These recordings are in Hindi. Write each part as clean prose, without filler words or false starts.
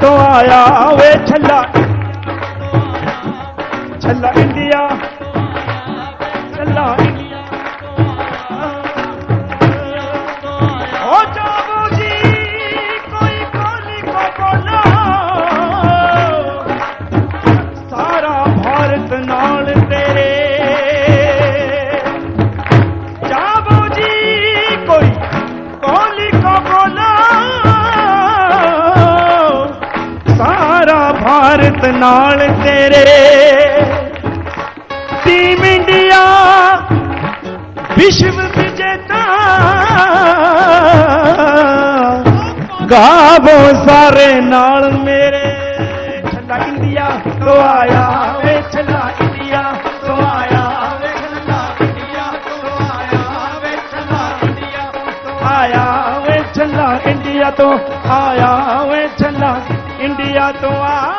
तो आया वे छल्ला, छल्ला इंडिया, छल्ला इंडिया। ओ जाबू जी कोई बोली को बोला, सारा भारत नाल तेरे। जाबू जी कोई बोली को बोला, सारा भारत नाल तेरे। टीम इंडिया विश्व विजेता, गावो सारे नाल मेरे। छल्ला इंडिया तो आया वे, छल्ला इंडिया तो आया वे, छल्ला इंडिया तो आया वे, छल्ला इंडिया तो आया वे, छल्ला इंडिया तो आया वे, छल्ला इंडिया तो आया।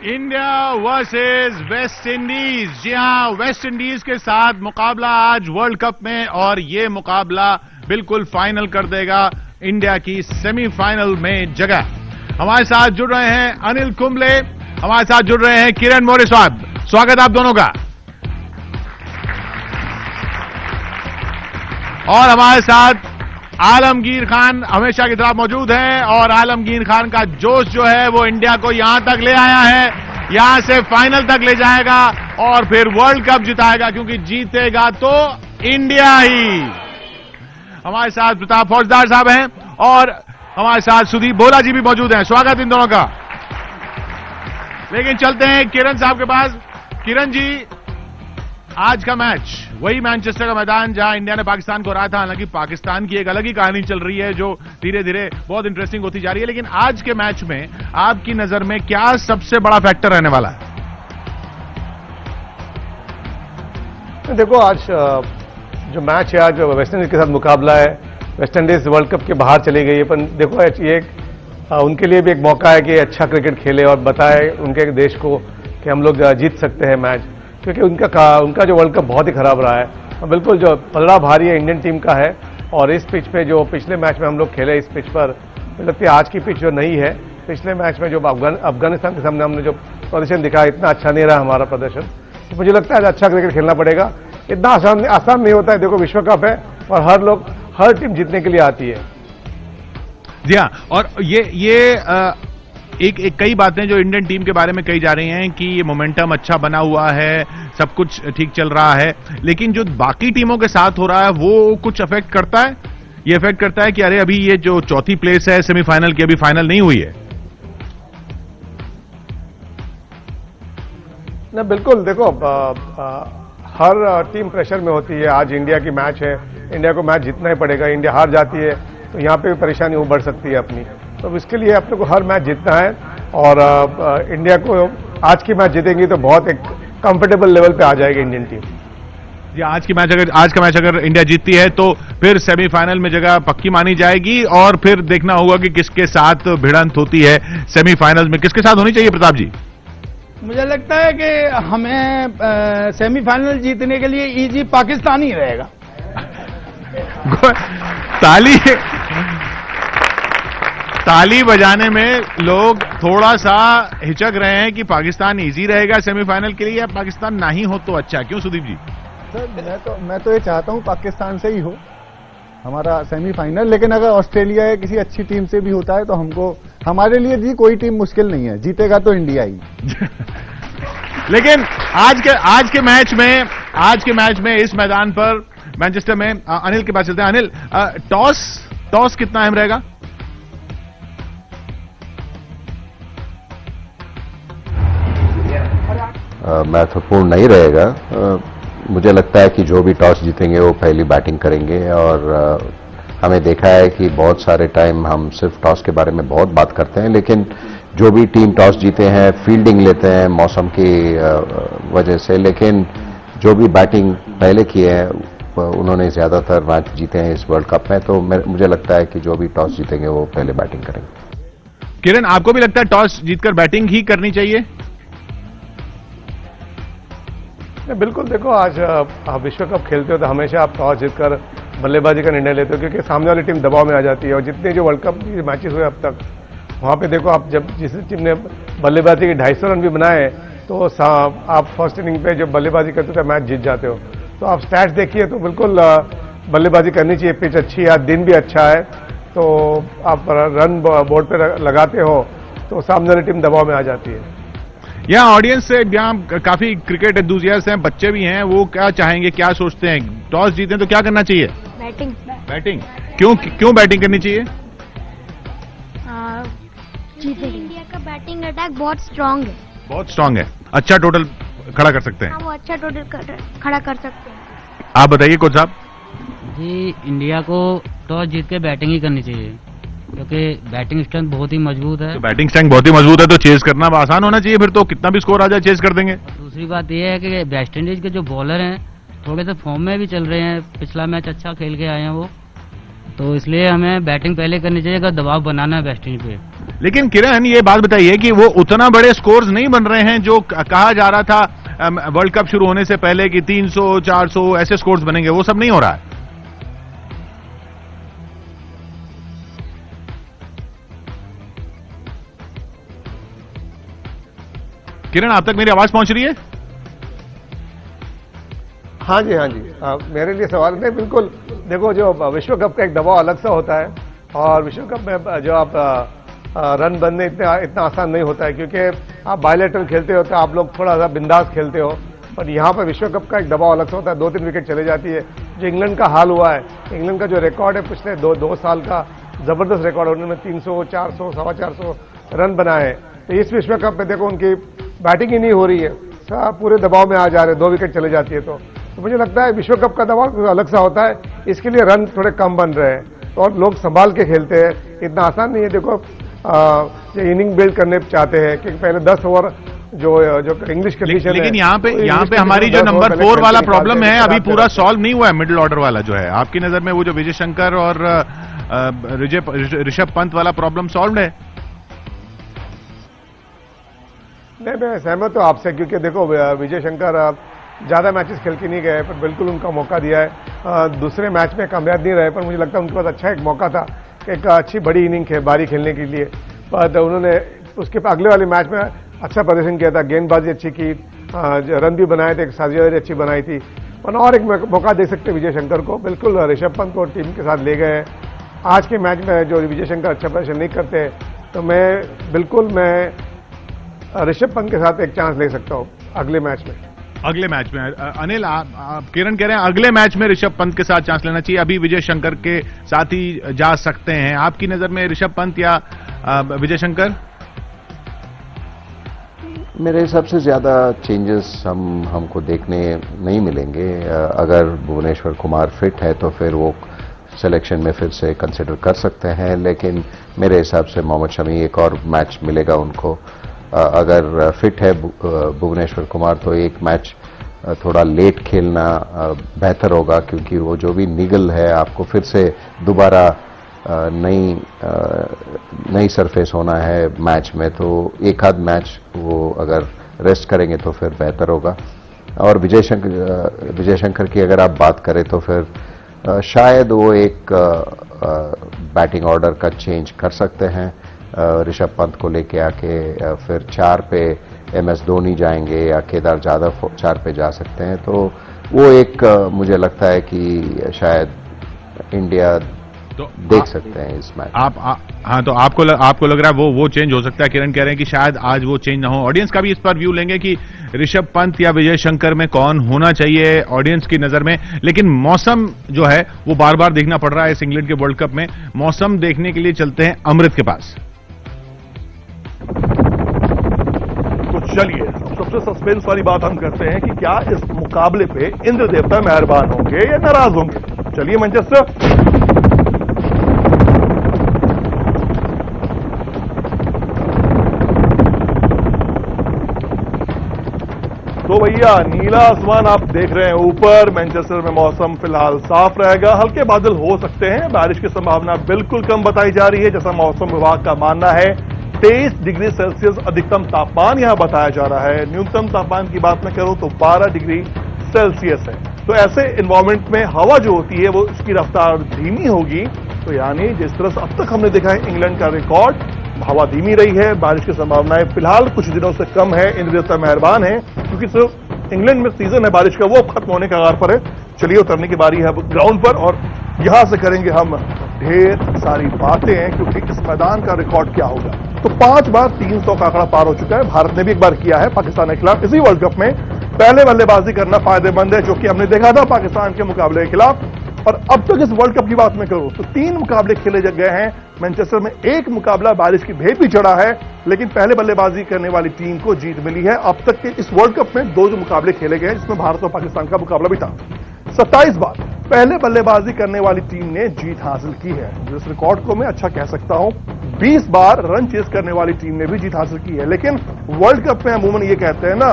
India versus West Indies. जी हां, वेस्ट इंडीज के साथ मुकाबला आज वर्ल्ड कप में, और ये मुकाबला बिल्कुल फाइनल कर देगा इंडिया की सेमीफाइनल में जगह। हमारे साथ जुड़ रहे हैं अनिल कुंबले, हमारे साथ जुड़ रहे हैं किरण मौर्य साहब। स्वागत आप दोनों का। और हमारे साथ आलमगीर खान हमेशा की तरह मौजूद हैं, और आलमगीर खान का जोश जो है वो इंडिया को यहां तक ले आया है, यहां से फाइनल तक ले जाएगा और फिर वर्ल्ड कप जिताएगा, क्योंकि जीतेगा तो इंडिया ही। हमारे साथ प्रताप फौजदार साहब हैं और हमारे साथ सुदीप बोला जी भी मौजूद हैं। स्वागत इन दोनों का। लेकिन चलते हैं किरण साहब के पास। किरण जी, आज का मैच वही मैनचेस्टर का मैदान जहां इंडिया ने पाकिस्तान को हराया था। हालांकि पाकिस्तान की एक अलग ही कहानी चल रही है जो धीरे धीरे बहुत इंटरेस्टिंग होती जा रही है, लेकिन आज के मैच में आपकी नजर में क्या सबसे बड़ा फैक्टर रहने वाला है? देखो, आज जो मैच है, आज वेस्ट इंडीज के साथ मुकाबला है। वेस्ट इंडीज वर्ल्ड कप के बाहर चली गई है, पर देखो ये उनके लिए भी एक मौका है कि अच्छा क्रिकेट खेले और बताए उनके देश को कि हम लोग जीत सकते हैं मैच, क्योंकि उनका जो वर्ल्ड कप बहुत ही खराब रहा है। और बिल्कुल जो पलड़ा भारी है इंडियन टीम का है, और इस पिच पे जो पिछले मैच में हम लोग खेले, इस पिच पर मुझे लगता है आज की पिच जो नहीं है, पिछले मैच में जो अफगानिस्तान के सामने हमने जो प्रदर्शन दिखाया, इतना अच्छा नहीं रहा हमारा प्रदर्शन। तो मुझे लगता है अच्छा क्रिकेट खेलना पड़ेगा। इतना आसान नहीं होता है। देखो, विश्व कप है और हर टीम जीतने के लिए आती है। जी हाँ, और एक कई बातें जो इंडियन टीम के बारे में कही जा रही हैं कि ये मोमेंटम अच्छा बना हुआ है, सब कुछ ठीक चल रहा है, लेकिन जो बाकी टीमों के साथ हो रहा है वो कुछ अफेक्ट करता है। ये अफेक्ट करता है कि अरे अभी ये जो चौथी प्लेस है सेमीफाइनल की, अभी फाइनल नहीं हुई है। ना, बिल्कुल। देखो, हर टीम प्रेशर में होती है। आज इंडिया की मैच है, इंडिया को मैच जीतना ही पड़ेगा। इंडिया हार जाती है तो यहां पे भी परेशानी बढ़ सकती है अपनी। तो इसके लिए अपने को हर मैच जीतना है, और इंडिया को आज की मैच जीतेंगी तो बहुत एक कंफर्टेबल लेवल पे आ जाएगी इंडियन टीम। जी, आज का मैच अगर इंडिया जीतती है तो फिर सेमीफाइनल में जगह पक्की मानी जाएगी, और फिर देखना होगा कि किसके साथ भिड़ंत होती है सेमीफाइनल में। किसके साथ होनी चाहिए प्रताप जी? मुझे लगता है कि हमें सेमीफाइनल जीतने के लिए इजी पाकिस्तान ही रहेगा। ताली बजाने में लोग थोड़ा सा हिचक रहे हैं कि पाकिस्तान इजी रहेगा सेमीफाइनल के लिए, या पाकिस्तान ना ही हो तो अच्छा। क्यों सुदीप जी? सर, मैं तो ये चाहता हूं पाकिस्तान से ही हो हमारा सेमीफाइनल, लेकिन अगर ऑस्ट्रेलिया या किसी अच्छी टीम से भी होता है तो हमारे लिए जी कोई टीम मुश्किल नहीं है, जीतेगा तो इंडिया ही। लेकिन आज के मैच में इस मैदान पर मैनचेस्टर में, अनिल के पास चलते हैं। अनिल, टॉस कितना अहम रहेगा? महत्वपूर्ण नहीं रहेगा। मुझे लगता है कि जो भी टॉस जीतेंगे वो पहली बैटिंग करेंगे, और हमें देखा है कि बहुत सारे टाइम हम सिर्फ टॉस के बारे में बहुत बात करते हैं, लेकिन जो भी टीम टॉस जीते हैं फील्डिंग लेते हैं मौसम की वजह से, लेकिन जो भी बैटिंग पहले किए हैं उन्होंने ज्यादातर मैच जीते हैं इस वर्ल्ड कप में। तो मुझे लगता है कि जो भी टॉस जीतेंगे वो पहले बैटिंग करेंगे। किरण, आपको भी लगता है टॉस जीतकर बैटिंग ही करनी चाहिए? बिल्कुल। देखो, आज आप विश्व कप खेलते हो तो हमेशा आप टॉस जीतकर बल्लेबाजी का निर्णय लेते हो, क्योंकि सामने वाली टीम दबाव में आ जाती है। और जितने जो वर्ल्ड कप के मैचेस हुए अब तक, वहां पे देखो आप, जब जिस टीम ने बल्लेबाजी के 250 रन भी बनाए तो आप फर्स्ट इनिंग पे जब बल्लेबाजी करते हो मैच जीत जाते हो। तो आप स्टैट्स देखिए तो बिल्कुल बल्लेबाजी करनी चाहिए, पिच अच्छी है, दिन भी अच्छा है, तो आप रन बोर्ड पे लगाते हो तो सामने वाली टीम दबाव में आ जाती है। यहाँ ऑडियंस से, यहाँ काफी क्रिकेट एंथुसियास्ट हैं, बच्चे भी हैं, वो क्या चाहेंगे, क्या सोचते हैं? टॉस जीते तो क्या करना चाहिए? बैटिंग। बैटिंग। क्यों बैटिंग करनी चाहिए? जीतेगी। इंडिया का बैटिंग अटैक बहुत स्ट्रांग है। बहुत स्ट्रांग है, अच्छा टोटल खड़ा कर सकते हैं। हाँ, वो अच्छा टोटल खड़ा कर सकते हैं। आप बताइए कोच साहब। जी, इंडिया को टॉस जीत के बैटिंग ही करनी चाहिए, क्योंकि बैटिंग स्ट्रेंथ बहुत ही मजबूत है। तो बैटिंग स्ट्रेंथ बहुत ही मजबूत है, तो चेज करना आसान होना चाहिए, फिर तो कितना भी स्कोर आ जाए चेज कर देंगे। दूसरी बात यह है कि वेस्ट इंडीज के जो बॉलर हैं थोड़े से फॉर्म में भी चल रहे हैं, पिछला मैच अच्छा खेल के आए हैं वो, तो इसलिए हमें बैटिंग पहले करनी चाहिए अगर दबाव बनाना है वेस्ट इंडीज पे। लेकिन किरण, ये बात बताइए कि वो उतना बड़े स्कोर्स नहीं बन रहे हैं जो कहा जा रहा था वर्ल्ड कप शुरू होने से पहले कि 300 400 ऐसे स्कोर्स बनेंगे, वो सब नहीं हो रहा है। किरण, आप तक मेरी आवाज पहुंच रही है? हाँ जी, हाँ जी, मेरे लिए सवाल नहीं, बिल्कुल। देखो, जो विश्व कप का एक दबाव अलग सा होता है, और विश्व कप में जो आप रन बनने इतना आसान नहीं होता है, क्योंकि आप बायलैटरल खेलते हो तो आप लोग थोड़ा सा बिंदास खेलते हो, पर यहाँ पर विश्व कप का एक दबाव अलग सा होता है। 2-3 विकेट चले जाती है। जो इंग्लैंड का हाल हुआ है, इंग्लैंड का जो रिकॉर्ड है पिछले दो साल का, जबरदस्त रिकॉर्ड है, उन्होंने 300 400 450 रन बनाए। तो इस विश्व कप में देखो उनकी बैटिंग ही नहीं हो रही है, पूरे दबाव में आ जा रहे हैं, 2 विकेट चले जाती है। तो मुझे लगता है विश्व कप का दबाव अलग सा होता है, इसके लिए रन थोड़े कम बन रहे हैं और लोग संभाल के खेलते हैं, इतना आसान नहीं है। देखो, ये इनिंग बिल्ड करने चाहते हैं कि पहले 10 ओवर जो इंग्लिश कंडीशन है, लेकिन यहाँ पे हमारी जो नंबर 4 वाला प्रॉब्लम है अभी पूरा सॉल्व नहीं हुआ है। मिडिल ऑर्डर वाला जो है, आपकी नजर में वो जो विजय शंकर और ऋषभ पंत वाला प्रॉब्लम सॉल्व है? नहीं, मैं सहमत हूं आपसे, क्योंकि देखो विजय शंकर ज्यादा मैचेस खेल के नहीं गए, पर बिल्कुल उनका मौका दिया है। दूसरे मैच में कामयाब नहीं रहे, पर मुझे लगता है उनके पास अच्छा एक मौका था, एक अच्छी बड़ी इनिंग बारी खेलने के लिए, पर उन्होंने उसके अगले वाले मैच में अच्छा प्रदर्शन किया था, गेंदबाजी अच्छी की, रन भी बनाए थे, एक साझेदारी अच्छी बनाई थी। और एक मौका दे सकते विजय शंकर को। बिल्कुल ऋषभ पंत को टीम के साथ ले गए। आज के मैच में जो विजय शंकर अच्छा प्रदर्शन नहीं करते, तो मैं ऋषभ पंत के साथ एक चांस ले सकता हूं अगले मैच में। अगले मैच में अनिल, आप किरण कह रहे हैं अगले मैच में ऋषभ पंत के साथ चांस लेना चाहिए, अभी विजय शंकर के साथ ही जा सकते हैं। आपकी नजर में ऋषभ पंत या विजय शंकर? मेरे हिसाब से ज्यादा चेंजेस हमको देखने नहीं मिलेंगे। अगर भुवनेश्वर कुमार फिट है तो फिर वो सिलेक्शन में फिर से कंसिडर कर सकते हैं, लेकिन मेरे हिसाब से मोहम्मद शमी एक और मैच मिलेगा उनको। अगर फिट है भुवनेश्वर कुमार तो एक मैच थोड़ा लेट खेलना बेहतर होगा, क्योंकि वो जो भी निगल है आपको फिर से दोबारा नई सरफेस होना है मैच में, तो एक आध मैच वो अगर रेस्ट करेंगे तो फिर बेहतर होगा। और विजय शंकर की अगर आप बात करें तो फिर शायद वो एक बैटिंग ऑर्डर का चेंज कर सकते हैं, ऋषभ पंत को लेके आके फिर 4 पे MS धोनी जाएंगे या केदार जाधव 4 पे जा सकते हैं, तो वो एक मुझे लगता है कि शायद इंडिया तो देख सकते हैं इस मैच। हाँ, तो आपको लग रहा है वो चेंज हो सकता है। किरण कह रहे हैं कि शायद आज वो चेंज ना हो। ऑडियंस का भी इस पर व्यू लेंगे कि ऋषभ पंत या विजय शंकर में कौन होना चाहिए ऑडियंस की नजर में। लेकिन मौसम जो है वो बार बार देखना पड़ रहा है इस इंग्लैंड के वर्ल्ड कप में। मौसम देखने के लिए चलते हैं अमृत के पास। तो चलिए सबसे सस्पेंस वाली बात हम करते हैं कि क्या इस मुकाबले पे इंद्र देवता मेहरबान होंगे या नाराज होंगे। चलिए मैनचेस्टर। तो भैया नीला आसमान आप देख रहे हैं ऊपर। मैनचेस्टर में मौसम फिलहाल साफ रहेगा, हल्के बादल हो सकते हैं, बारिश की संभावना बिल्कुल कम बताई जा रही है, जैसा मौसम विभाग का मानना है। 23 डिग्री सेल्सियस अधिकतम तापमान यहां बताया जा रहा है। न्यूनतम तापमान की बात मैं करूं तो 12 डिग्री सेल्सियस है। तो ऐसे इन्वायरमेंट में हवा जो होती है वो उसकी रफ्तार धीमी होगी। तो यानी जिस तरह से अब तक हमने देखा है इंग्लैंड का रिकॉर्ड, हवा धीमी रही है, बारिश की संभावनाएं फिलहाल कुछ दिनों से कम है। इंद्र मेहरबान है क्योंकि सिर्फ इंग्लैंड में सीजन है बारिश का, वो अब खत्म होने के कगार पर है। चलिए उतरने की बारी है अब ग्राउंड पर और यहां से करेंगे हम ढेर सारी बातें क्योंकि इस मैदान का रिकॉर्ड क्या होगा। तो 5 बार 300 का आंकड़ा पार हो चुका है। भारत ने भी एक बार किया है पाकिस्तान के खिलाफ इसी वर्ल्ड कप में। पहले बल्लेबाजी करना फायदेमंद है, जो कि हमने देखा था पाकिस्तान के मुकाबले के खिलाफ। और अब तक इस वर्ल्ड कप की बात मैं करूं तो 3 मुकाबले खेले गए हैं। मैनचेस्टर में 1 मुकाबला बारिश की भेद भी चढ़ा है, लेकिन पहले बल्लेबाजी करने वाली टीम को जीत मिली है। अब तक के इस वर्ल्ड कप में 2 जो मुकाबले खेले गए जिसमें भारत और पाकिस्तान का मुकाबला भी था। 27 बार पहले बल्लेबाजी करने वाली टीम ने जीत हासिल की है, जिस रिकॉर्ड को मैं अच्छा कह सकता हूं। 20 बार रन चेस करने वाली टीम ने भी जीत हासिल की है। लेकिन वर्ल्ड कप में अमूमन ये कहते हैं ना,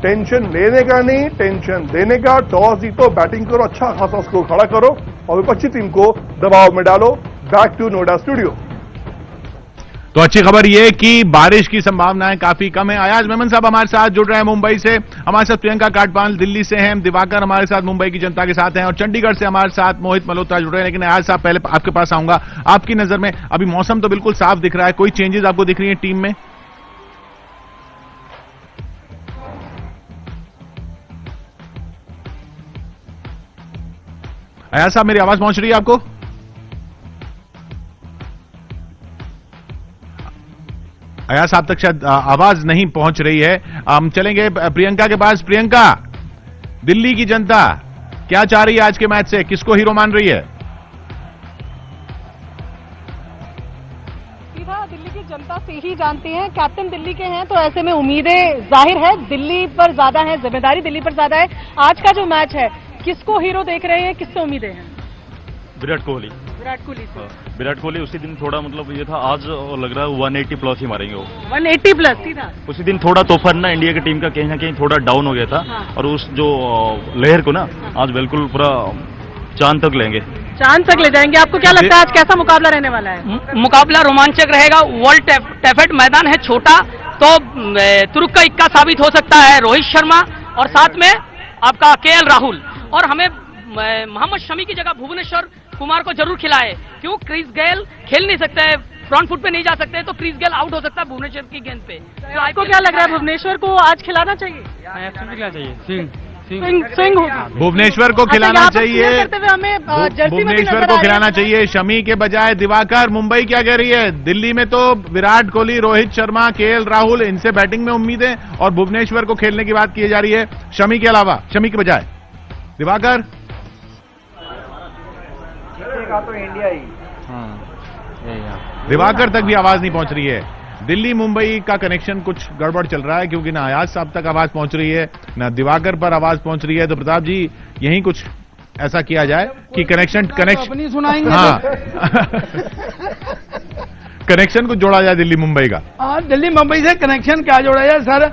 टेंशन लेने का नहीं टेंशन देने का। टॉस जीतो, बैटिंग करो, अच्छा खासा स्कोर खड़ा करो और विपक्षी टीम को दबाव में डालो। Back to Noida studio. तो अच्छी खबर यह कि बारिश की संभावनाएं काफी कम है। अयाज मेमन साहब हमारे साथ जुड़ रहे हैं मुंबई से, हमारे साथ प्रियंका काटपाल दिल्ली से हैं, दिवाकर हमारे साथ मुंबई की जनता के साथ हैं और चंडीगढ़ से हमारे साथ मोहित मल्होत्रा जुड़ रहे हैं। लेकिन अयाज साहब पहले आपके पास आऊंगा, आपकी नजर में अभी मौसम तो बिल्कुल साफ दिख रहा है, कोई चेंजेस आपको दिख रही है टीम में? अयाज साहब मेरी आवाज पहुंच रही है आपको? अयाज साहब तक शायद आवाज नहीं पहुंच रही है। हम चलेंगे प्रियंका के पास। प्रियंका, दिल्ली की जनता क्या चाह रही है आज के मैच से, किसको हीरो मान रही है? सीधा दिल्ली की जनता से ही जानती हैं, कैप्टन दिल्ली के हैं तो ऐसे में उम्मीदें जाहिर है दिल्ली पर ज्यादा है, जिम्मेदारी दिल्ली पर ज्यादा है। आज का जो मैच है किसको हीरो देख रहे हैं, किससे उम्मीदें हैं? विराट कोहली। विराट कोहली से? विराट कोहली उसी दिन थोड़ा मतलब ये था, आज लग रहा है 180 प्लस ही मारेंगे वो। 180 प्लस सीधा? उसी दिन थोड़ा तूफान ना इंडिया की टीम का कहीं ना कहीं थोड़ा डाउन हो गया था। हाँ। और उस जो लहर को ना आज बिल्कुल पूरा चांद तक लेंगे। चांद तक ले जाएंगे। आपको क्या लगता है आज कैसा मुकाबला रहने वाला है? मुकाबला रोमांचक रहेगा। वर्ल्ड टेफेट मैदान है, छोटा तो तुर्क का इक्का साबित हो सकता है रोहित शर्मा और साथ में आपका केएल राहुल। और हमें मोहम्मद शमी की जगह भुवनेश्वर कुमार को जरूर खिलाए, क्यों क्रिस गेल खेल नहीं सकते है, फ्रंट फुट पे नहीं जा सकते, तो क्रिस गेल आउट हो सकता है भुवनेश्वर की गेंद पे। तो आपको क्या लग रहा है भुवनेश्वर को आज खिलाना चाहिए? स्विंग होगा। भुवनेश्वर को खिलाना चाहिए, हमें भुवनेश्वर को खिलाना चाहिए शमी के बजाय। दिवाकर, मुंबई क्या कह रही है? दिल्ली में तो विराट कोहली, रोहित शर्मा, केएल राहुल, इनसे बैटिंग में उम्मीदें और भुवनेश्वर को खेलने की बात की जा रही है शमी के अलावा, शमी के बजाय। दिवाकर, तो इंडिया ही। दिवाकर तक भी आवाज नहीं पहुंच रही है। दिल्ली मुंबई का कनेक्शन कुछ गड़बड़ चल रहा है क्योंकि ना अयाज साहब तक आवाज पहुंच रही है ना दिवाकर पर आवाज पहुंच रही है। तो प्रताप जी यहीं कुछ ऐसा किया जाए कि कनेक्शन सुनाएंगे। हाँ कनेक्शन को जोड़ा जाए दिल्ली मुंबई का। दिल्ली मुंबई से कनेक्शन क्या जोड़ा जाए सर?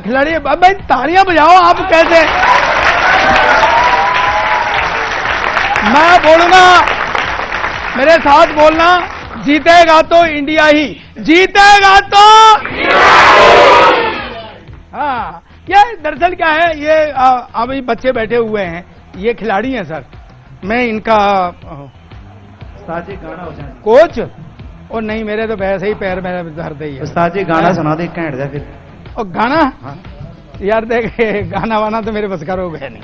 खिलाड़ी भाई तालियां बजाओ। आप कैसे? मैं बोलूंगा, मेरे साथ बोलना, जीतेगा तो इंडिया ही, जीतेगा तो। हाँ, ये दरअसल क्या है, ये अभी बच्चे बैठे हुए हैं, ये खिलाड़ी हैं सर। मैं इनका कोच और नहीं, मेरे तो वैसे ही पैर में दर्द ही है। उस्ताद जी गाना सुना दे, कैंट जा फिर। और गाना? हाँ। यार देखे, गाना वाना तो मेरे बस का रोग है नहीं।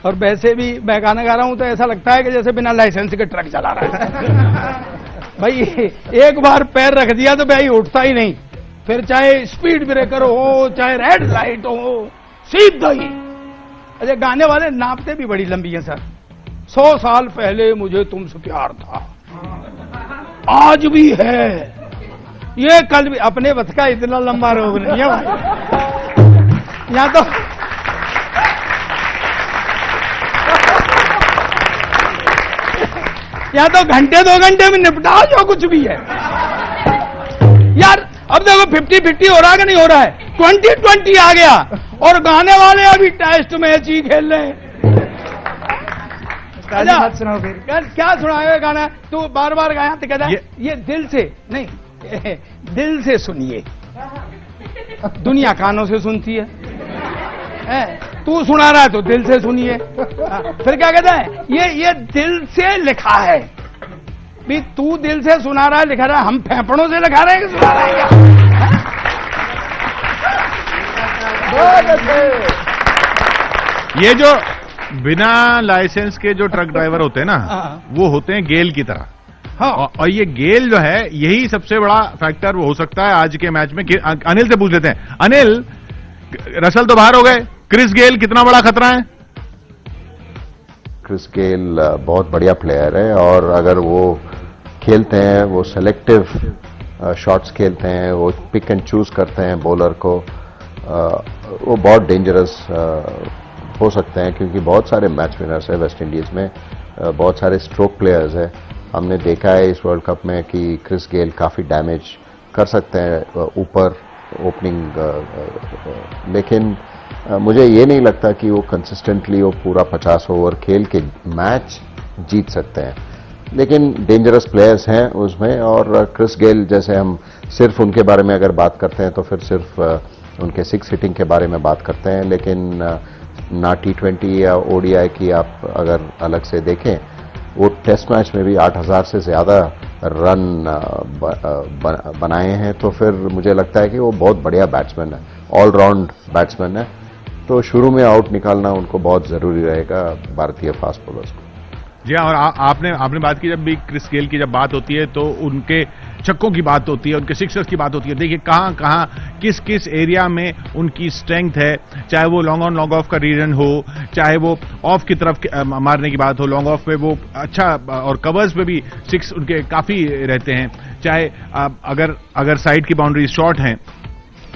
और वैसे भी मैं गाना गा रहा हूं तो ऐसा लगता है कि जैसे बिना लाइसेंस के ट्रक चला रहा है। भाई एक बार पैर रख दिया तो भाई उठता ही नहीं, फिर चाहे स्पीड ब्रेकर हो, चाहे रेड लाइट हो, सीधा ही। अच्छा, गाने वाले नापते भी बड़ी लंबी हैं सर। 100 साल पहले मुझे तुमसे प्यार था, आज भी है, ये कल भी। अपने बस का इतना लंबा रोग नहीं है भाई। यहाँ तो या तो घंटे 2 घंटे में निपटा जो कुछ भी है यार। अब देखो 50-50 हो रहा है कि नहीं हो रहा है? 20-20 आ गया और गाने वाले अभी टेस्ट मैच ही खेल रहे हैं। सुनाओ फिर। क्या सुनाए गाना? तू बार बार गाया तो कहता ये दिल से नहीं, दिल से सुनिए। दुनिया कानों से सुनती है। तू सुना रहा है तो दिल से सुनिए। फिर क्या कहता है, ये दिल से लिखा है। भी तू दिल से सुना रहा है, लिखा रहा है, हम फेफड़ों से लिखा रहे हैं कि सुना रहे हैं क्या? ये जो बिना लाइसेंस के जो ट्रक ड्राइवर होते हैं ना, वो होते हैं गेल की तरह। हाँ। और ये गेल जो है, यही सबसे बड़ा फैक्टर हो सकता है आज के मैच में। अनिल से पूछ लेते हैं। अनिल, रसल तो बाहर हो गए, क्रिस गेल कितना बड़ा खतरा है? क्रिस गेल बहुत बढ़िया प्लेयर है, और अगर वो खेलते हैं, वो सेलेक्टिव शॉट्स खेलते हैं, वो पिक एंड चूज करते हैं बॉलर को, वो बहुत डेंजरस हो सकते हैं, क्योंकि बहुत सारे मैच विनर्स है वेस्ट इंडीज में, बहुत सारे स्ट्रोक प्लेयर्स है। हमने देखा है इस वर्ल्ड कप में कि क्रिस गेल काफी डैमेज कर सकते हैं ऊपर ओपनिंग, लेकिन मुझे ये नहीं लगता कि वो कंसिस्टेंटली वो पूरा 50 ओवर खेल के मैच जीत सकते हैं। लेकिन डेंजरस प्लेयर्स हैं उसमें, और क्रिस गेल जैसे हम सिर्फ उनके बारे में अगर बात करते हैं तो फिर सिर्फ उनके 6 हिटिंग के बारे में बात करते हैं, लेकिन ना T20 या ODI की आप अगर अलग से देखें, वो टेस्ट मैच में भी 8000 से ज्यादा रन बनाए हैं। तो फिर मुझे लगता है कि वो बहुत बढ़िया बैट्समैन है, ऑलराउंड बैट्समैन है। तो शुरू में आउट निकालना उनको बहुत जरूरी रहेगा भारतीय फास्ट बॉलर्स को। जी हाँ, और आपने बात की, जब भी क्रिस गेल की जब बात होती है तो उनके छक्कों की बात होती है, उनके सिक्सर्स की बात होती है। देखिए कहां किस एरिया में उनकी स्ट्रेंथ है, चाहे वो लॉन्ग ऑन लॉन्ग ऑफ का रीजन हो, चाहे वो ऑफ की तरफ मारने की बात हो, लॉन्ग ऑफ पे वो अच्छा, और कवर्स पे भी 6 उनके काफी रहते हैं, चाहे अगर साइड की बाउंड्री शॉर्ट हैं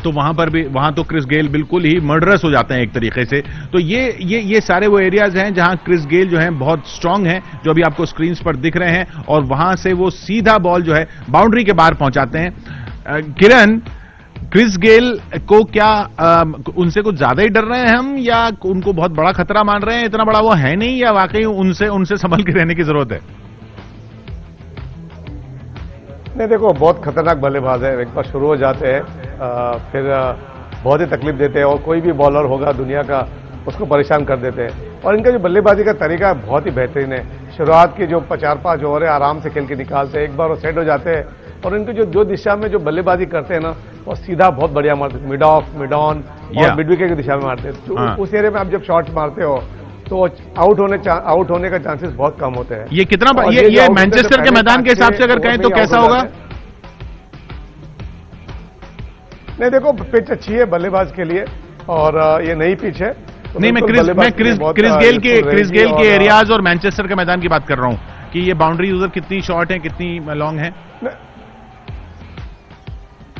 तो वहां तो क्रिस गेल बिल्कुल ही मर्डरस हो जाते हैं एक तरीके से। तो ये सारे वो एरियाज हैं जहां क्रिस गेल जो है बहुत स्ट्रांग हैं, जो अभी आपको स्क्रीन पर दिख रहे हैं, और वहां से वो सीधा बॉल जो है बाउंड्री के बाहर पहुंचाते हैं। किरण, क्रिस गेल को क्या उनसे कुछ ज्यादा ही डर रहे हैं हम, या उनको बहुत बड़ा खतरा मान रहे हैं? इतना बड़ा वो है नहीं, या वाकई उनसे संभल के रहने की जरूरत है? नहीं, देखो बहुत खतरनाक बल्लेबाज है। एक बार शुरू हो जाते हैं फिर बहुत ही तकलीफ देते हैं, और कोई भी बॉलर होगा दुनिया का उसको परेशान कर देते हैं। और इनका जो बल्लेबाजी का तरीका बहुत ही बेहतरीन है। शुरुआत की जो 4-5 ओवर है आराम से खेल के निकालते हैं, एक बार वो सेट हो जाते हैं, और इनकी जो दिशा में जो बल्लेबाजी करते हैं ना, वो सीधा बहुत बढ़िया मारते हैं, मिड ऑफ, मिड ऑन और मिड विकेट की दिशा में मारते हैं। तो उस एरिया में आप जब शॉट्स मारते हो तो आउट होने का चांसेस बहुत कम होते हैं। ये कितना ये मैनचेस्टर के मैदान के हिसाब से अगर कहें तो कैसा होगा? नहीं, देखो पिच अच्छी है बल्लेबाज के लिए, और ये नई पिच है। तो नहीं, मैं क्रिस गेल के एरियाज और मैनचेस्टर के मैदान की बात कर रहा हूं कि ये बाउंड्री उधर कितनी शॉर्ट है, कितनी लॉन्ग है।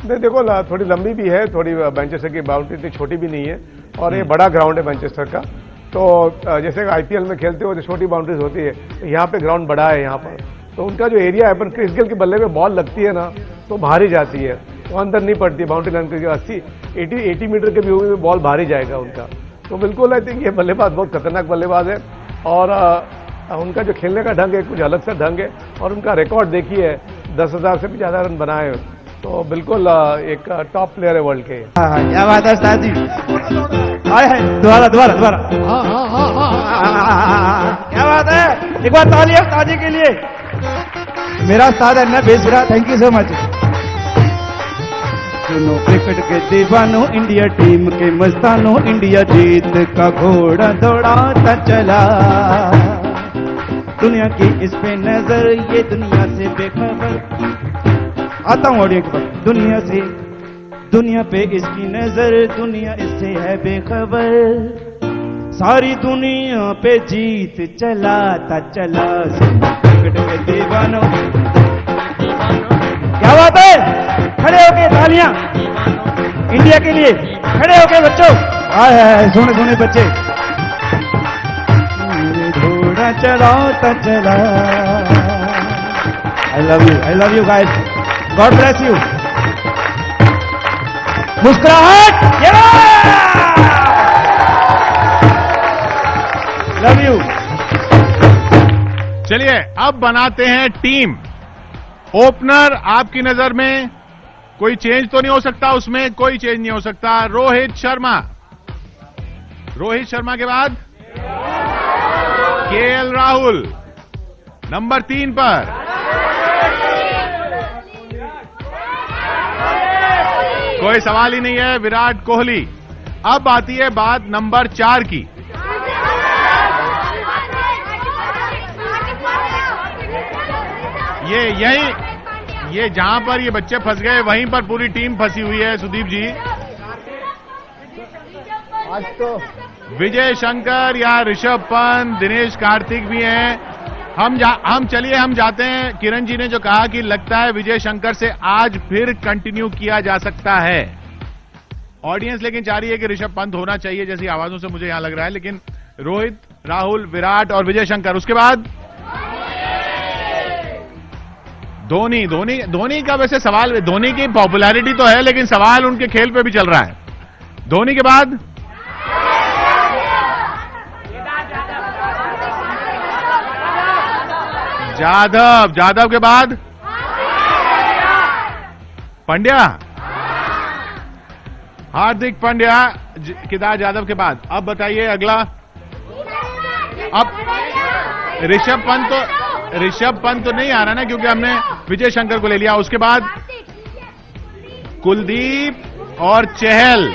नहीं, देखो थोड़ी लंबी भी है, थोड़ी मैनचेस्टर की बाउंड्री इतनी छोटी भी नहीं है, और ये बड़ा ग्राउंड है मैनचेस्टर का। तो जैसे IPL में खेलते हो जो छोटी बाउंड्रीज होती है, यहाँ पे ग्राउंड बड़ा है यहाँ पर, तो उनका जो एरिया है, पर क्रिस गेल के बल्ले में बॉल लगती है ना तो बाहर ही जाती है, वो अंदर नहीं पड़ती बाउंड्री लाइन के। 80 मीटर के व्यू में बॉल बाहर ही जाएगा उनका। तो बिल्कुल आई थिंक ये बल्लेबाज बहुत खतरनाक बल्लेबाज है, और उनका जो खेलने का ढंग है कुछ अलग सा ढंग है, और उनका रिकॉर्ड देखिए 10,000 से भी ज्यादा रन बनाए, तो बिल्कुल एक टॉप प्लेयर है वर्ल्ड के। क्या बात है उस्ताद जी, दोबारा क्या बात है, एक बार तालियां उस्ताद जी के लिए। मेरा उस्ताद है ना Besra, thank you so much. सुनो क्रिकेट के दीवानों, इंडिया टीम के मस्तानों, इंडिया जीत का घोड़ा दौड़ाता चला, दुनिया की इस पे नजर, ये दुनिया से बेखबर। आता हूं ऑडियो के पास। दुनिया पे इसकी नजर, दुनिया इससे है बेखबर, सारी दुनिया पे जीत चलाता चला, क्रिकेट के दीवानों। क्या बात है, खड़े होके तालियां इंडिया के लिए, खड़े होके बच्चों। सोने बच्चे, घोड़ा चलाता चला। I love you guys, God bless you. मुस्कुराहट, लव यू। चलिए अब बनाते हैं टीम। ओपनर आपकी नजर में कोई चेंज तो नहीं हो सकता? उसमें कोई चेंज नहीं हो सकता। रोहित रोहित शर्मा के बाद केएल राहुल नंबर 3 पर। कोई सवाल ही नहीं है, विराट कोहली। अब आती है बात नंबर 4 की। ये जहां पर ये बच्चे फंस गए वहीं पर पूरी टीम फंसी हुई है सुदीप जी। आज तो विजय शंकर या ऋषभ पंत, दिनेश कार्तिक भी हैं। हम जाते हैं। किरण जी ने जो कहा कि लगता है विजय शंकर से आज फिर कंटिन्यू किया जा सकता है। ऑडियंस लेकिन चाह रही है कि ऋषभ पंत होना चाहिए, जैसी आवाजों से मुझे यहां लग रहा है। लेकिन रोहित, राहुल, विराट और विजय शंकर। उसके बाद धोनी का वैसे सवाल, धोनी की पॉपुलैरिटी तो है लेकिन सवाल उनके खेल पे भी चल रहा है। धोनी के बाद जादव के बाद पंड्या, हार्दिक पांड्या, केदार जाधव के बाद। अब बताइए अगला। अब ऋषभ पंत तो नहीं आ रहा ना, क्योंकि हमने विजय शंकर को ले लिया। उसके बाद कुलदीप और चहल,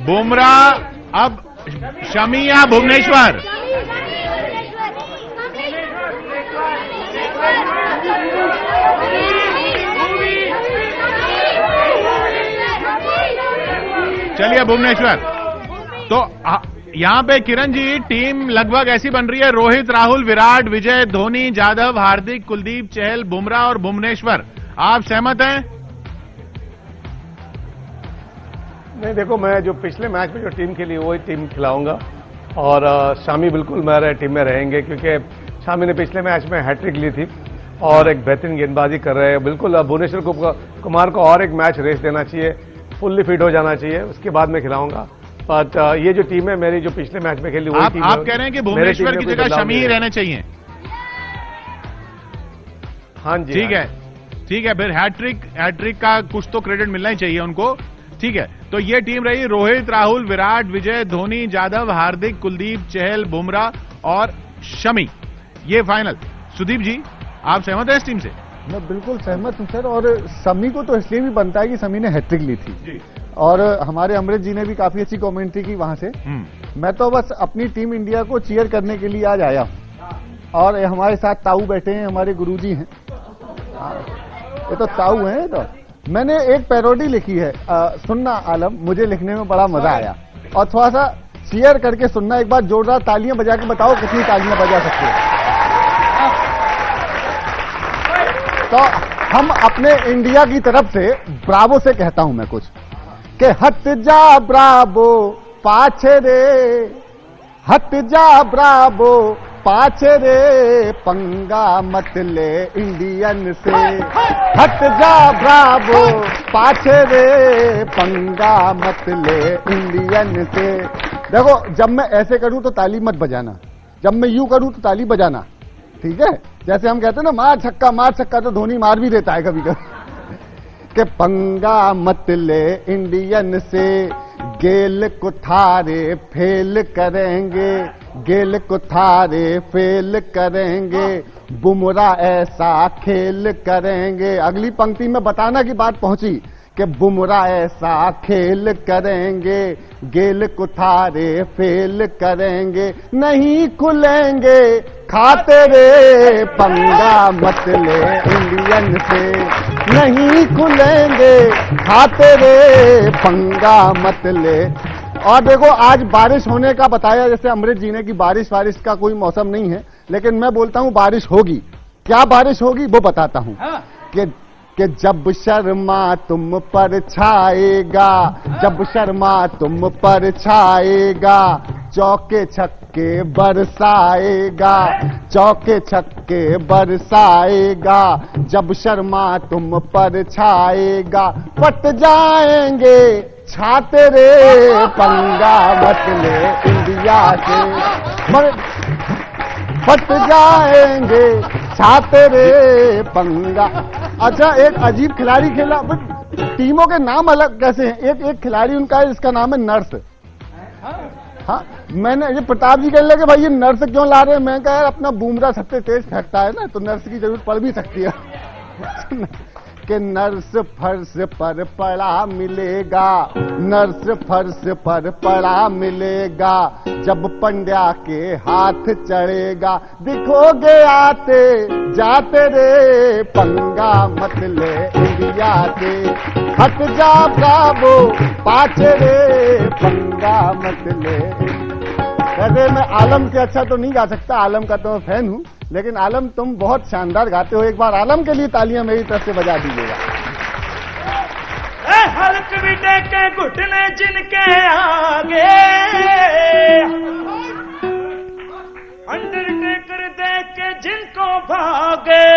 बुमराह, अब शमी या भुवनेश्वर। चलिए भुवनेश्वर। तो यहां पे किरण जी टीम लगभग ऐसी बन रही है, रोहित, राहुल, विराट, विजय, धोनी, जाधव, हार्दिक, कुलदीप, चहल, बुमराह और भुवनेश्वर। आप सहमत हैं? नहीं, देखो मैं जो पिछले मैच में जो टीम खेली वही टीम खिलाऊंगा और शामी बिल्कुल मेरे टीम में रहेंगे, क्योंकि शामी ने पिछले मैच में हैट्रिक ली थी और एक बेहतरीन गेंदबाजी कर रहे हैं। बिल्कुल भुवनेश्वर कुमार को और एक मैच रेस देना चाहिए, फुल्ली फिट हो जाना चाहिए, उसके बाद मैं खिलाऊंगा। बट ये जो टीम है मेरी जो पिछले मैच में खेली वही टीम। आप कह रहे हैं कि भुवनेश्वर की जगह शमी ही रहने चाहिए? हाँ जी, ठीक है। फिर हैट्रिक का कुछ तो क्रेडिट मिलना ही चाहिए उनको। ठीक है, तो ये टीम रही रोहित, राहुल, विराट, विजय, धोनी, जाधव, हार्दिक, कुलदीप, चहल, बुमराह और शमी। ये फाइनल। सुदीप जी, आप सहमत हैं इस टीम से? मैं बिल्कुल सहमत हूं सर। और शमी को तो इसलिए भी बनता है कि शमी ने हैट्रिक ली थी और हमारे अमृत जी ने भी काफी अच्छी कमेंट्री की वहां से। मैं तो बस अपनी टीम इंडिया को चीयर करने के लिए आज आया हूं। और हमारे साथ ताऊ बैठे हैं, हमारे गुरुजी हैं। ये तो ताऊ हैं। तो मैंने एक पैरोडी लिखी है, सुनना आलम, मुझे लिखने में बड़ा मजा आया। और थोड़ा सा चीयर करके सुनना। एक बार जोरदार तालियां बजा के बताओ कितनी तालियां बजा सकते हैं। तो हम अपने इंडिया की तरफ से ब्रावो से कहता हूं मैं कुछ, कि हट जा ब्रावो पाछे रे, हट जा ब्रावो पाछे रे, पंगा मत ले इंडियन से। हट जा ब्रावो पाछे रे, पंगा मत ले इंडियन से। देखो, जब मैं ऐसे करूं तो ताली मत बजाना, जब मैं यूं करूं तो ताली बजाना, ठीक है? जैसे हम कहते हैं ना मार छक्का, तो धोनी मार भी देता है कभी कभी। कि पंगा मत ले इंडियन से, गेल को थारे फेल करेंगे, गेल को थारे फेल करेंगे, बुमराह ऐसा खेल करेंगे। अगली पंक्ति में बताना की बात पहुंची कि बुमराह ऐसा खेल करेंगे, गेल को थारे फेल करेंगे, नहीं खुलेंगे खाते रे, पंगा मत ले इंडियन से, नहीं खुलेंगे खाते रे, पंगा मत ले। और देखो, आज बारिश होने का बताया जैसे अमृत जी ने कि बारिश का कोई मौसम नहीं है, लेकिन मैं बोलता हूं बारिश होगी। क्या बारिश होगी वो बताता हूं। कि जब शर्मा तुम पर छाएगा, जब शर्मा तुम पर छाएगा, चौके छक्के बरसाएगा, चौके छक्के बरसाएगा, जब शर्मा तुम पर छाएगा, पट जाएंगे छाते रे, पंगा मत ले इंडिया से, पट जाएंगे छाते रे, पंगा। अच्छा, एक अजीब खिलाड़ी खेला, टीमों के नाम अलग कैसे हैं? एक खिलाड़ी उनका है जिसका नाम है नर्स। हाँ, मैंने ये प्रताप जी कह रहे कि भाई ये नर्स क्यों ला रहे हैं, मैं कहा यार अपना बुमराह सबसे तेज फेंकता है ना, तो नर्स की जरूरत पड़ भी सकती है कि नर्स फर्श पर पड़ा मिलेगा, नर्स फर्श पर पड़ा मिलेगा, जब पंड्या के हाथ चढ़ेगा, दिखोगे आते जाते रे, पंगा मत ले इंडिया से, हट जा ब्रावो पाचे रे, पंगा मत ले। वैसे मैं आलम के अच्छा तो नहीं गा सकता, आलम का तो मैं फैन हूं, लेकिन आलम तुम बहुत शानदार गाते हो, एक बार आलम के लिए तालियां मेरी तरफ से बजा दीजिएगा। हल्क भी टेके घुटने जिनके आगे, अंडरटेकर देख के जिनको भागे,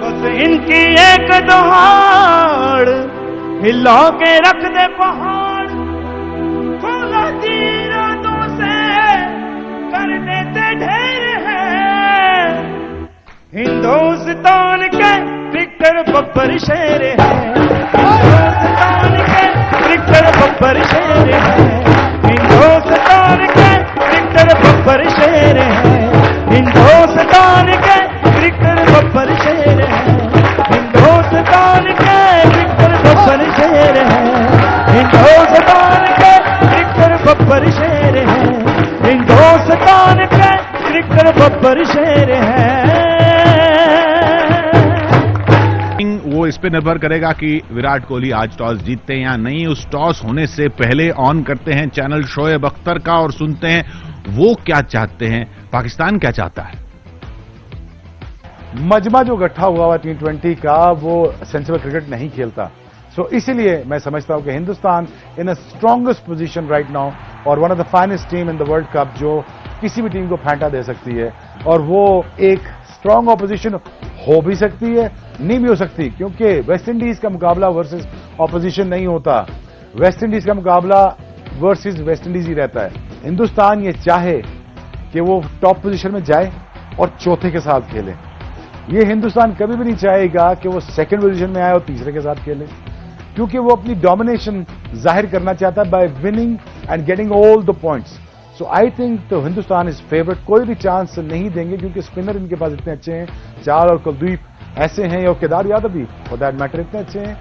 बस इनकी एक दहाड़ हिला के रख दे पहाड़, खोला तीरानों से कर देते ढेर है, हिंदुस्तान के क्रिकेटर बब्बर शेर है, हिंदुस्तान के क्रिकेटर बब्बर शेर है, हिंदुस्तान के क्रिकेटर बब्बर शेर है, हिंदुस्तान के क्रिकेटर बब्बर शेर है, हिंदुस्तान के क्रिकेटर बब्बर शेर है, हिंदुस्तान के क्रिकेटर बब्बर शेर है, हिंदुस्तान के क्रिकेटर बब्बर शेर है। वो इस पे निर्भर करेगा कि विराट कोहली आज टॉस जीतते हैं या नहीं। उस टॉस होने से पहले ऑन करते हैं चैनल शोएब अख्तर का और सुनते हैं वो क्या चाहते हैं, पाकिस्तान क्या चाहता है। मजमा जो गट्ठा हुआ T20 का वो सेंसिबल क्रिकेट नहीं खेलता, सो इसीलिए मैं समझता हूं कि हिंदुस्तान इन अ स्ट्रॉन्गेस्ट पोजीशन राइट नाउ और one of the finest team in the world cup जो किसी भी टीम को फेंटा दे सकती है, और वो एक स्ट्रॉन्ग ऑपोजिशन हो भी सकती है, नहीं भी हो सकती, क्योंकि वेस्ट इंडीज का मुकाबला वर्सेस ऑपोजिशन नहीं होता, वेस्ट इंडीज का मुकाबला वर्सेस वेस्ट इंडीज ही रहता है। हिंदुस्तान ये चाहे कि वो टॉप पोजीशन में जाए और चौथे के साथ खेले, ये हिंदुस्तान कभी भी नहीं चाहेगा कि वो सेकंड पोजीशन में आए और तीसरे के साथ खेले, क्योंकि वो अपनी डोमिनेशन जाहिर करना चाहता है bye winning and getting all the points. So I think तो हिंदुस्तान इज फेवरेट, कोई भी चांस नहीं देंगे क्योंकि स्पिनर इनके पास इतने अच्छे हैं, चार और कुलदीप ऐसे हैं और केदार यादव भी फॉर दैट मैटर इतने अच्छे हैं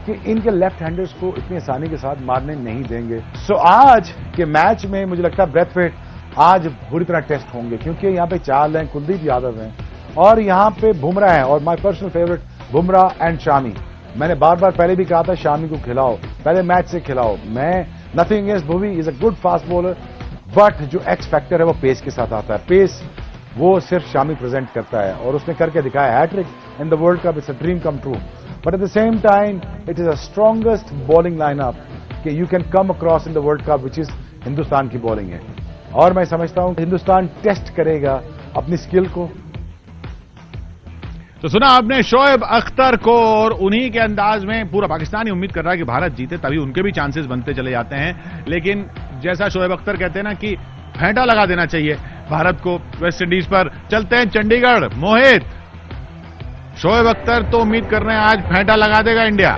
कि इनके लेफ्ट हैंडर्स को इतनी आसानी के साथ मारने नहीं देंगे। सो आज के मैच में मुझे लगता है ब्रेथवेट आज बुरी तरह टेस्ट होंगे, क्योंकि यहाँ पे चाल हैं, कुलदीप यादव हैं और यहाँ पे बुमराह है, और my personal favourite Bumrah and Shami. मैंने बार बार पहले भी कहा था शामी को खिलाओ, पहले मैच से खिलाओ। मैं nothing against Bhuvi, is a good fast bowler, but जो एक्स फैक्टर है वो पेस के साथ आता है, पेस वो सिर्फ शामी प्रेजेंट करता है और उसने करके दिखाया hattrick in the world cup, it's a dream come true. But at the same time it is a strongest bowling lineup कि you can come across in the world cup, which is Hindustan की बॉलिंग है, और मैं समझता हूं हिंदुस्तान टेस्ट करेगा अपनी स्किल को। तो सुना आपने शोएब अख्तर को, और उन्हीं के अंदाज में पूरा पाकिस्तान ही उम्मीद कर रहा है कि भारत जीते, तभी उनके भी चांसेस बनते चले जाते हैं। लेकिन जैसा शोएब अख्तर कहते हैं ना कि फेंटा लगा देना चाहिए भारत को वेस्ट इंडीज पर। चलते हैं चंडीगढ़, मोहित। शोएब अख्तर तो उम्मीद कर रहे हैं आज फेंटा लगा देगा इंडिया।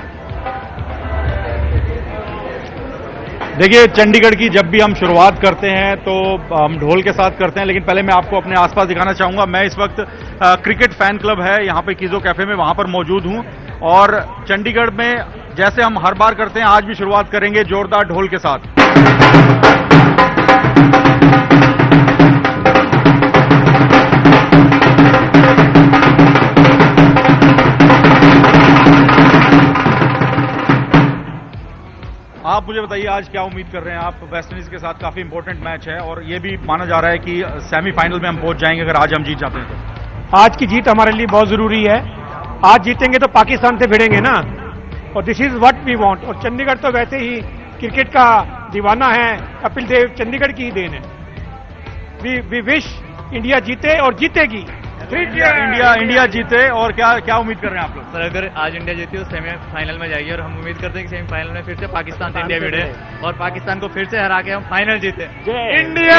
देखिए, चंडीगढ़ की जब भी हम शुरुआत करते हैं तो हम ढोल के साथ करते हैं, लेकिन पहले मैं आपको अपने आसपास दिखाना चाहूंगा। मैं इस वक्त क्रिकेट फैन क्लब है यहाँ पे कीजो कैफे में, वहां पर मौजूद हूं, और चंडीगढ़ में जैसे हम हर बार करते हैं आज भी शुरुआत करेंगे जोरदार ढोल के साथ। आप मुझे बताइए आज क्या उम्मीद कर रहे हैं आप? वेस्ट इंडीज के साथ काफी इंपॉर्टेंट मैच है और ये भी माना जा रहा है कि सेमीफाइनल में हम पहुंच जाएंगे अगर आज हम जीत जाते हैं तो। आज की जीत हमारे लिए बहुत जरूरी है, आज जीतेंगे तो पाकिस्तान से भिड़ेंगे ना, और this is what we want. और चंडीगढ़ तो वैसे ही क्रिकेट का दीवाना है, कपिल देव चंडीगढ़ की ही देन है। वी विश इंडिया जीते और जीतेगी। इंडिया जीते। और क्या उम्मीद कर रहे हैं आप लोग? सर अगर आज इंडिया जीती तो सेमीफाइनल में जाएगी, और हम उम्मीद करते हैं कि सेमीफाइनल में फिर से पाकिस्तान से इंडिया भिड़े और पाकिस्तान को फिर से हरा के हम फाइनल जीते। इंडिया।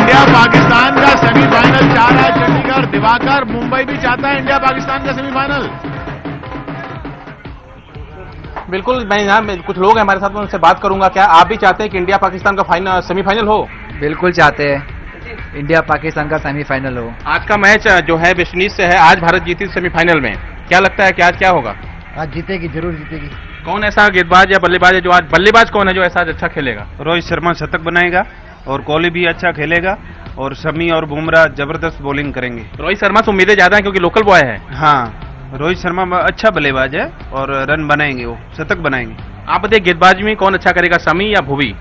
इंडिया पाकिस्तान का सेमीफाइनल चाह रहा है चंडीगढ़। दिवाकर, मुंबई भी चाहता है इंडिया पाकिस्तान का सेमीफाइनल। बिल्कुल, मैं यहाँ कुछ लोग हैं हमारे साथ में, उनसे बात करूंगा। क्या आप भी चाहते हैं कि इंडिया पाकिस्तान का फाइनल सेमीफाइनल हो? बिल्कुल चाहते हैं इंडिया पाकिस्तान का सेमीफाइनल हो। आज का मैच जो है वेस्ट इंडीज से है, आज भारत जीती सेमीफाइनल में, क्या लगता है कि आज क्या होगा? आज जीतेगी, जरूर जीतेगी। कौन ऐसा गेंदबाज या बल्लेबाज है जो आज, बल्लेबाज कौन है जो ऐसा अच्छा खेलेगा? रोहित शर्मा शतक बनाएगा और कोहली भी अच्छा खेलेगा और शमी और बुमराह जबरदस्त बॉलिंग करेंगे। रोहित शर्मा से उम्मीदें ज्यादा है क्योंकि लोकल बॉय है। हाँ, रोहित शर्मा अच्छा बल्लेबाज है और रन बनाएंगे, वो शतक बनाएंगे। आप बताइए गेंदबाजी में कौन अच्छा करेगा, शमी या भुवी?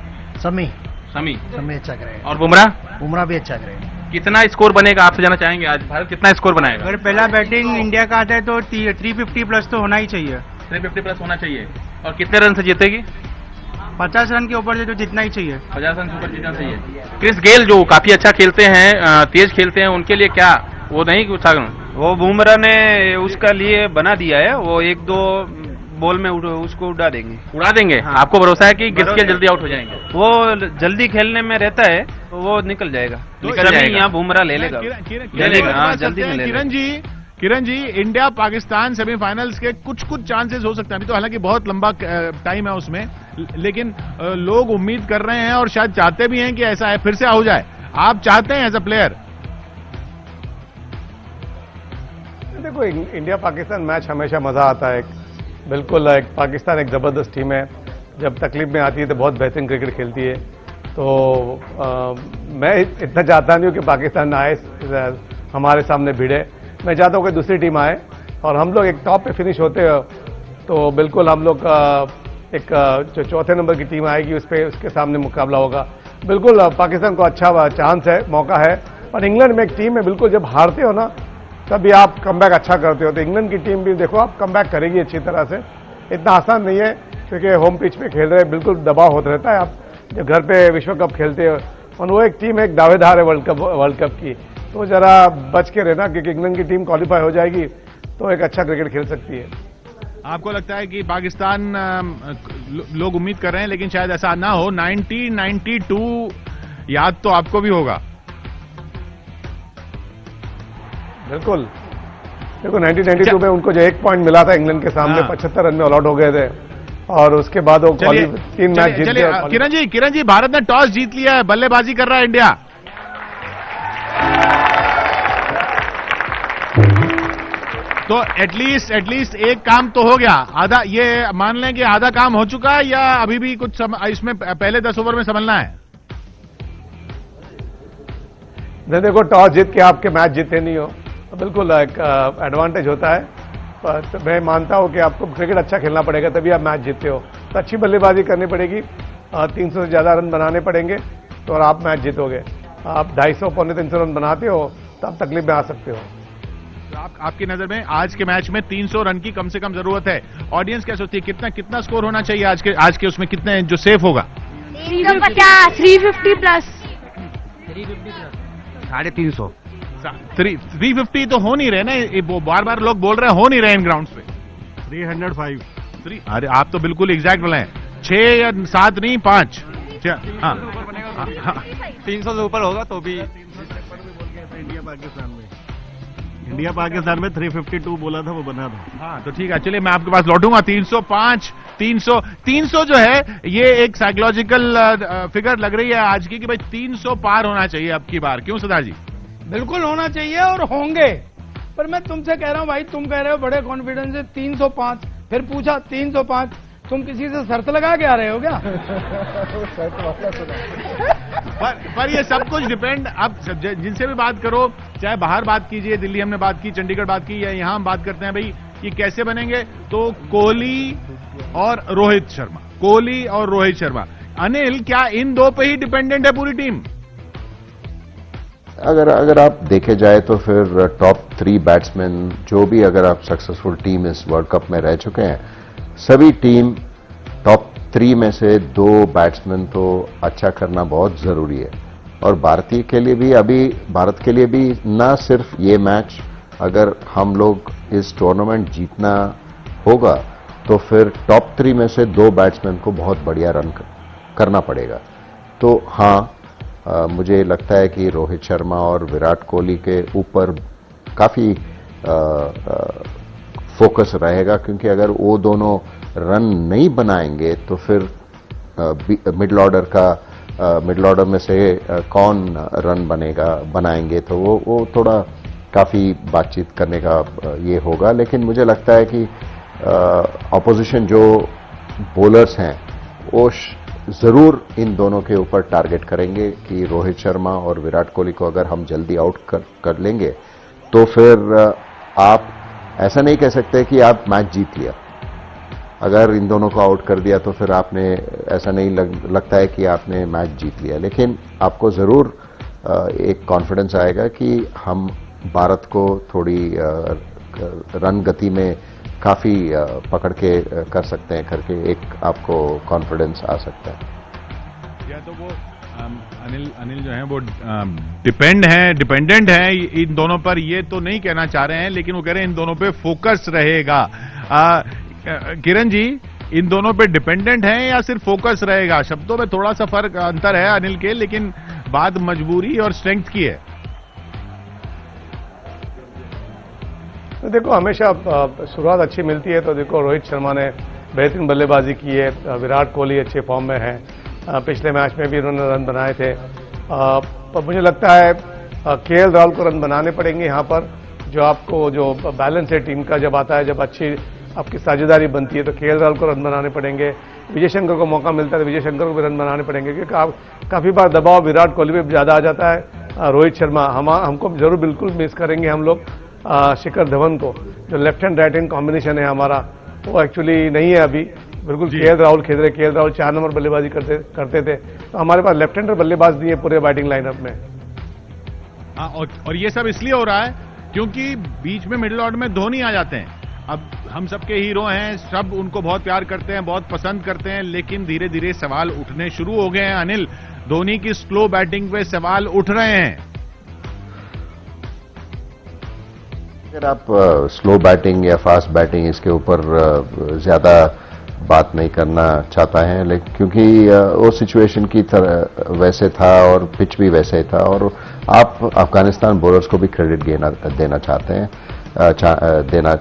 शमी शमी अच्छा करेगा। और बुमराह? बुमराह भी अच्छा करेगा। कितना स्कोर बनेगा आपसे जाना चाहेंगे, आज भारत कितना स्कोर बनाएगा? अगर पहला बैटिंग इंडिया का आता है तो 350 प्लस तो होना ही चाहिए। 350 प्लस होना चाहिए। और कितने रन से जीतेगी? 50 रन के ऊपर से तो जितना ही चाहिए। 50 रन से ऊपर जीतना चाहिए। क्रिस गेल जो काफी अच्छा खेलते हैं, तेज खेलते हैं, उनके लिए क्या वो नहीं कुछ? वो बुमराह ने उसका लिए बना दिया है, वो 1-2 बॉल में उसको उड़ा देंगे। हाँ। आपको भरोसा है कि क्रिस गेल जल्दी आउट हो जाएंगे? वो जल्दी खेलने में रहता है, वो निकल जाएगा। यहाँ बुमराह ले लेगा, जल्दी में ले लेगा। किरण जी, इंडिया पाकिस्तान सेमीफाइनल्स के कुछ चांसेस हो सकते हैं। अभी तो हालांकि बहुत लंबा टाइम है उसमें, लेकिन लोग उम्मीद कर रहे हैं और शायद चाहते भी हैं कि ऐसा है, फिर से हो जाए। आप चाहते हैं एज अ प्लेयर? देखो, इंडिया पाकिस्तान मैच हमेशा मजा आता है। बिल्कुल, पाकिस्तान एक जबरदस्त टीम है, जब तकलीफ में आती है तो बहुत बेहतरीन क्रिकेट खेलती है। तो मैं इतना चाहता नहीं हूं कि पाकिस्तान आए हमारे सामने भिड़े। मैं चाहता हूं कि दूसरी टीम आए और हम लोग एक टॉप पे फिनिश होते हो तो बिल्कुल हम लोग एक जो चौथे नंबर की टीम आएगी उसके सामने मुकाबला होगा। बिल्कुल पाकिस्तान को अच्छा चांस है, मौका है। और इंग्लैंड में एक टीम है, बिल्कुल जब हारते हो ना तभी आप कमबैक अच्छा करते हो। तो इंग्लैंड की टीम भी देखो आप कमबैक करेगी अच्छी तरह से। इतना आसान नहीं है क्योंकि होम पिच पे खेल रहे, बिल्कुल दबाव होता रहता है। आप जब घर पे विश्व कप खेलते हो और वो एक टीम एक दावेदार है वर्ल्ड कप की, तो जरा बच के रहना क्योंकि इंग्लैंड की टीम क्वालिफाई हो जाएगी तो एक अच्छा क्रिकेट खेल सकती है। आपको लगता है कि पाकिस्तान, लोग उम्मीद कर रहे हैं लेकिन शायद ऐसा ना हो? 1992 याद तो आपको भी होगा। बिल्कुल, देखो 1992 में उनको जो 1 पॉइंट मिला था इंग्लैंड के सामने, 75 रन में ऑल आउट हो गए थे और उसके बाद वो 3 मैच जीत गए। किरण जी, भारत ने टॉस जीत लिया है, बल्लेबाजी कर रहा है इंडिया। तो एटलीस्ट एक काम तो हो गया, आधा। ये मान लें कि आधा काम हो चुका है या अभी भी कुछ इसमें पहले 10 ओवर में संभलना है? नहीं, देखो, टॉस जीत के आपके मैच जीते नहीं हो तो बिल्कुल एक एडवांटेज होता है। पर मैं मानता हूं कि आपको क्रिकेट अच्छा खेलना पड़ेगा तभी आप मैच जीतते हो। तो अच्छी बल्लेबाजी करनी पड़ेगी, 300 से ज्यादा रन बनाने पड़ेंगे तो और आप मैच जीतोगे। आप 250 पौने 300 रन बनाते हो तो आप तकलीफ में आ सकते हो। तो आपकी नजर में आज के मैच में 300 रन की कम से कम जरूरत है। ऑडियंस क्या सोचती है, कितना स्कोर होना चाहिए आज के उसमें, कितने जो सेफ होगा? 350 प्लस। 350। 350 तो हो नहीं रहे ना, बार लोग बोल रहे हैं हो नहीं रहे इन ग्राउंड्स पे। 305। अरे आप तो बिल्कुल एग्जैक्ट बोले हैं, 6 या 7 नहीं 5। हाँ, 300 से ऊपर होगा तो भी। इंडिया पाकिस्तान में 352 बोला था, वो बना था। हाँ, तो ठीक है, चलिए मैं आपके पास लौटूंगा। 305, 300 जो है ये एक साइकोलॉजिकल फिगर लग रही है आज की कि भाई 300 पार होना चाहिए अब की बार। क्यों सरदार जी? बिल्कुल होना चाहिए और होंगे। पर मैं तुमसे कह रहा हूं भाई, तुम कह रहे हो बड़े कॉन्फिडेंस से 305, फिर पूछा 305, तुम किसी से शर्त लगा के आ रहे हो क्या? पर ये सब कुछ डिपेंड, अब जिनसे भी बात करो, चाहे बाहर बात कीजिए, दिल्ली हमने बात की, चंडीगढ़ बात की, या यहां हम बात करते हैं भाई ये कैसे बनेंगे, तो कोहली और रोहित शर्मा। अनिल, क्या इन दो पे ही डिपेंडेंट है पूरी टीम? अगर आप देखे जाए तो फिर टॉप 3 बैट्समैन जो भी, अगर आप सक्सेसफुल टीम इस वर्ल्ड कप में रह चुके हैं, सभी टीम टॉप 3 में से 2 बैट्समैन तो अच्छा करना बहुत जरूरी है। और भारत के लिए भी ना सिर्फ ये मैच, अगर हम लोग इस टूर्नामेंट जीतना होगा तो फिर टॉप 3 में से 2 बैट्समैन को बहुत बढ़िया रन करना पड़ेगा। तो हाँ, मुझे लगता है कि रोहित शर्मा और विराट कोहली के ऊपर काफ़ी फोकस रहेगा, क्योंकि अगर वो दोनों रन नहीं बनाएंगे तो फिर मिडिल ऑर्डर में से कौन रन बनाएंगे, तो वो थोड़ा काफ़ी बातचीत करने का ये होगा। लेकिन मुझे लगता है कि ऑपोजिशन जो बॉलर्स हैं वो जरूर इन दोनों के ऊपर टारगेट करेंगे कि रोहित शर्मा और विराट कोहली को अगर हम जल्दी आउट कर लेंगे तो फिर आप ऐसा नहीं कह सकते कि आप मैच जीत लिया। अगर इन दोनों को आउट कर दिया तो फिर आपने ऐसा नहीं लगता है कि आपने मैच जीत लिया, लेकिन आपको जरूर एक कॉन्फिडेंस आएगा कि हम भारत को थोड़ी रन गति में काफी पकड़ के कर सकते हैं करके एक आपको कॉन्फिडेंस आ सकता है। या तो वो अनिल जो है वो डिपेंडेंट है इन दोनों पर, ये तो नहीं कहना चाह रहे हैं, लेकिन वो कह रहे हैं इन दोनों पे फोकस रहेगा। किरण जी, इन दोनों पे डिपेंडेंट है या सिर्फ फोकस रहेगा? शब्दों में थोड़ा सा फर्क अंतर है अनिल के, लेकिन बात मजबूरी और स्ट्रेंथ की है। देखो, हमेशा शुरुआत अच्छी मिलती है तो देखो रोहित शर्मा ने बेहतरीन बल्लेबाजी की है, विराट कोहली अच्छे फॉर्म में है, पिछले मैच में भी उन्होंने रन बनाए थे। पर मुझे लगता है केएल राहुल को रन बनाने पड़ेंगे यहाँ पर। जो आपको जो बैलेंस है टीम का जब आता है, जब अच्छी आपकी साझेदारी बनती है तो केएल राहुल को रन बनाने पड़ेंगे। विजय शंकर को मौका मिलता है तो विजय शंकर को भी रन बनाने पड़ेंगे, क्योंकि काफी बार दबाव विराट कोहली पे ज्यादा आ जाता है। रोहित शर्मा हमको जरूर बिल्कुल मिस करेंगे हम लोग शिखर धवन को। जो left hand right hand combination है हमारा, वो एक्चुअली नहीं है अभी। बिल्कुल केएल राहुल खेल रहे, केएल राहुल 4 नंबर बल्लेबाजी करते थे, तो हमारे पास लेफ्ट हैंडर बल्लेबाज नहीं है पूरे बैटिंग लाइनअप में। हाँ, और ये सब इसलिए हो रहा है क्योंकि बीच में मिडिल ऑर्डर में धोनी आ जाते हैं। अब हम सबके हीरो हैं, सब उनको बहुत प्यार करते हैं, बहुत पसंद करते हैं, लेकिन धीरे धीरे सवाल उठने शुरू हो गए हैं। अनिल, धोनी की स्लो बैटिंग पे सवाल उठ रहे हैं। अगर आप स्लो बैटिंग या फास्ट बैटिंग इसके ऊपर ज्यादा बात नहीं करना चाहता है, लेकिन क्योंकि वो सिचुएशन की तरह वैसे था और पिच भी वैसे था, और आप अफगानिस्तान बॉलर्स को भी क्रेडिट देना चाहते हैं, देना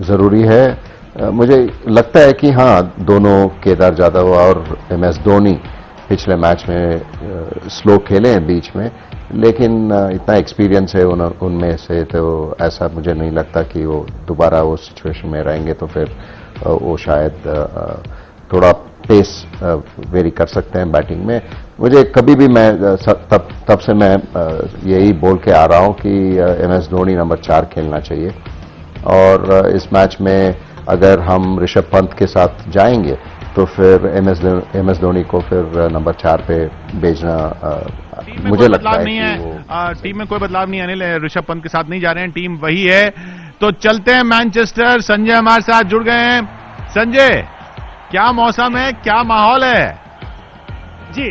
जरूरी है। मुझे लगता है कि हाँ, दोनों केदार जाधव और एमएस धोनी पिछले मैच में स्लो खेले हैं बीच में, लेकिन इतना एक्सपीरियंस है उनमें से, तो ऐसा मुझे नहीं लगता कि वो दोबारा वो सिचुएशन में रहेंगे, तो फिर वो शायद थोड़ा पेस वेरी कर सकते हैं बैटिंग में। मुझे कभी भी मैं तब से मैं यही बोल के आ रहा हूं कि एमएस धोनी नंबर 4 खेलना चाहिए, और इस मैच में अगर हम ऋषभ पंत के साथ जाएंगे तो फिर एमएस धोनी को फिर नंबर 4 पे भेजना मुझे लगता है कि टीम में कोई बदलाव नहीं है। अनिल, ऋषभ पंत के साथ नहीं जा रहे हैं, टीम वही है। तो चलते हैं मैनचेस्टर। संजय हमारे साथ जुड़ गए हैं। संजय, क्या मौसम है, क्या माहौल है? जी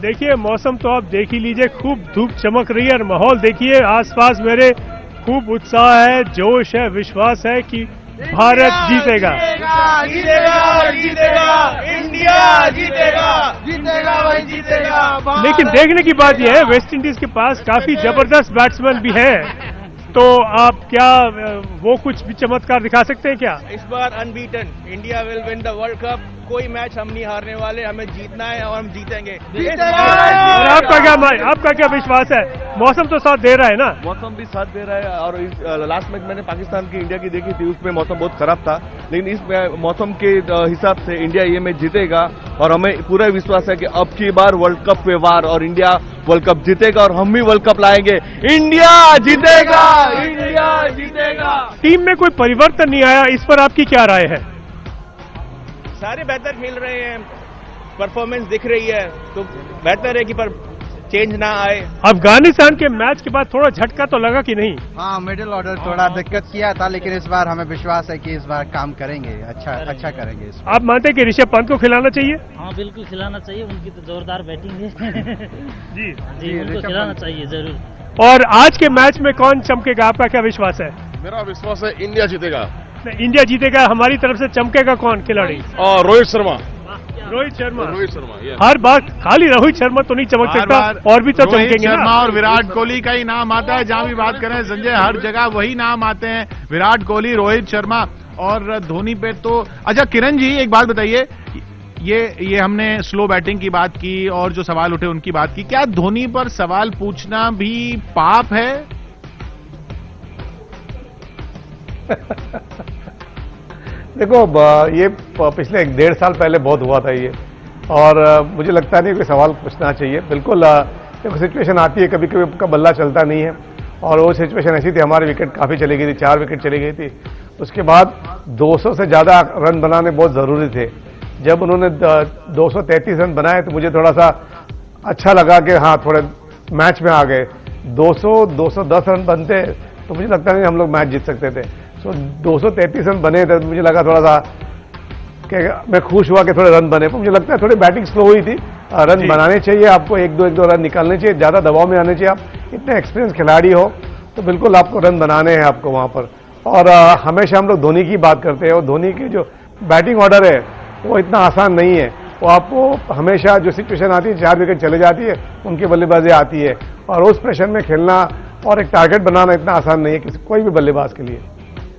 देखिए, मौसम तो आप देख ही लीजिए, खूब धूप चमक रही है, और माहौल देखिए आसपास मेरे खूब उत्साह है, जोश है, विश्वास है कि भारत जीतेगा। जीतेगा, जीतेगा, इंडिया जीतेगा, जीतेगा भाई जीतेगा। लेकिन देखने की बात यह है, वेस्ट इंडीज के पास काफी जबरदस्त बैट्समैन भी हैं, तो आप क्या वो कुछ भी चमत्कार दिखा सकते हैं क्या? इस बार unbeaten India will win the world cup. कोई मैच हम नहीं हारने वाले, हमें जीतना है और हम जीतेंगे। और आपका क्या विश्वास है? मौसम तो साथ दे रहा है ना? मौसम भी साथ दे रहा है, और लास्ट मैच मैंने पाकिस्तान की इंडिया की देखी थी, उसमें मौसम बहुत खराब था, लेकिन इस मौसम के हिसाब से इंडिया ये मैच जीतेगा, और हमें पूरा विश्वास है कि अब की बार वर्ल्ड कप पे वार, और इंडिया वर्ल्ड कप जीतेगा, और हम भी वर्ल्ड कप लाएंगे। इंडिया जीतेगा, इंडिया जीतेगा। टीम में कोई परिवर्तन नहीं आया, इस पर आपकी क्या राय है? सारे बेहतर खेल रहे हैं, परफॉर्मेंस दिख रही है, तो बेहतर है कि पर चेंज ना आए। अफगानिस्तान के मैच के बाद थोड़ा झटका तो लगा कि नहीं? हाँ, मिडिल ऑर्डर थोड़ा दिक्कत किया था, लेकिन इस बार हमें विश्वास है कि इस बार काम करेंगे, अच्छा करेंगे। आप मानते हैं कि ऋषभ पंत को खिलाना चाहिए? हाँ, बिल्कुल खिलाना चाहिए, उनकी तो जोरदार बैटिंग है। जी उनको खिलाना चाहिए जरूर। और आज के मैच में कौन चमकेगा, आपका क्या विश्वास है? मेरा विश्वास है इंडिया जीतेगा। इंडिया जीतेगा। हमारी तरफ से चमकेगा कौन खिलाड़ी? रोहित शर्मा। रोहित शर्मा yes. हर बार खाली रोहित शर्मा तो नहीं चमक सकता, और भी तो रोहित चमकेंगे शर्मा ना। और विराट कोहली का ही नाम आता है। जहां भी बात करें संजय, हर जगह वही नाम आते हैं, विराट कोहली, रोहित शर्मा और धोनी पे तो। अच्छा किरण जी, एक बात बताइए, ये हमने स्लो बैटिंग की बात की और जो सवाल उठे उनकी बात की, क्या धोनी पर सवाल पूछना भी पाप है? देखो ये पिछले 1.5 साल पहले बहुत हुआ था ये, और मुझे लगता नहीं कोई सवाल पूछना चाहिए। बिल्कुल देखो सिचुएशन आती है, कभी कभी आपका बल्ला चलता नहीं है, और वो सिचुएशन ऐसी थी, हमारी विकेट काफी चली गई थी, 4 विकेट चली गई थी। उसके बाद 200 से ज्यादा रन बनाने बहुत जरूरी थे। जब उन्होंने 233 रन बनाए तो मुझे थोड़ा सा अच्छा लगा कि हाँ थोड़े मैच में आ गए। 210 रन बनते तो मुझे लगता नहीं हम लोग मैच जीत सकते थे। सो 233 रन बने थे तो मुझे लगा थोड़ा सा कि मैं खुश हुआ कि थोड़े रन बने। मुझे लगता है थोड़ी बैटिंग स्लो हुई थी, रन बनाने चाहिए आपको, 1-2 रन निकालने चाहिए, ज्यादा दबाव में आने चाहिए। आप इतने एक्सपीरियंस खिलाड़ी हो तो बिल्कुल आपको रन बनाने हैं आपको वहां पर। और हमेशा हम लोग धोनी की बात करते हैं, और धोनी की जो बैटिंग ऑर्डर है वो इतना आसान नहीं है। वो आपको हमेशा जो सिचुएशन आती है, 4 विकेट चले जाती है, उनकी बल्लेबाजी आती है, और उस प्रेशर में खेलना और एक टारगेट बनाना इतना आसान नहीं है किसी कोई भी बल्लेबाज के लिए।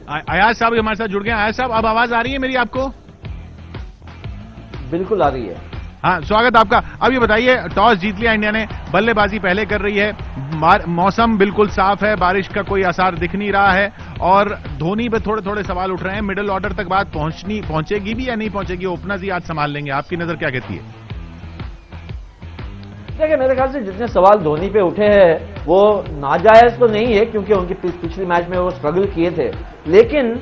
अयाज साहब हमारे साथ जुड़ गए। अयाज साहब, अब आवाज आ रही है मेरी आपको? बिल्कुल आ रही है। हाँ, स्वागत आपका। अब ये बताइए, टॉस जीत लिया इंडिया ने, बल्लेबाजी पहले कर रही है, मौसम बिल्कुल साफ है, बारिश का कोई असर दिख नहीं रहा है, और धोनी पे थोड़े थोड़े सवाल उठ रहे हैं। मिडिल ऑर्डर तक बात पहुंचेगी भी या नहीं पहुंचेगी? ओपनर्स ही आज संभाल लेंगे, आपकी नजर क्या कहती है? देखिए, मेरे ख्याल से जितने सवाल धोनी पे उठे हैं वो नाजायज तो नहीं है, क्योंकि उनके पिछली मैच में वो स्ट्रगल किए थे। लेकिन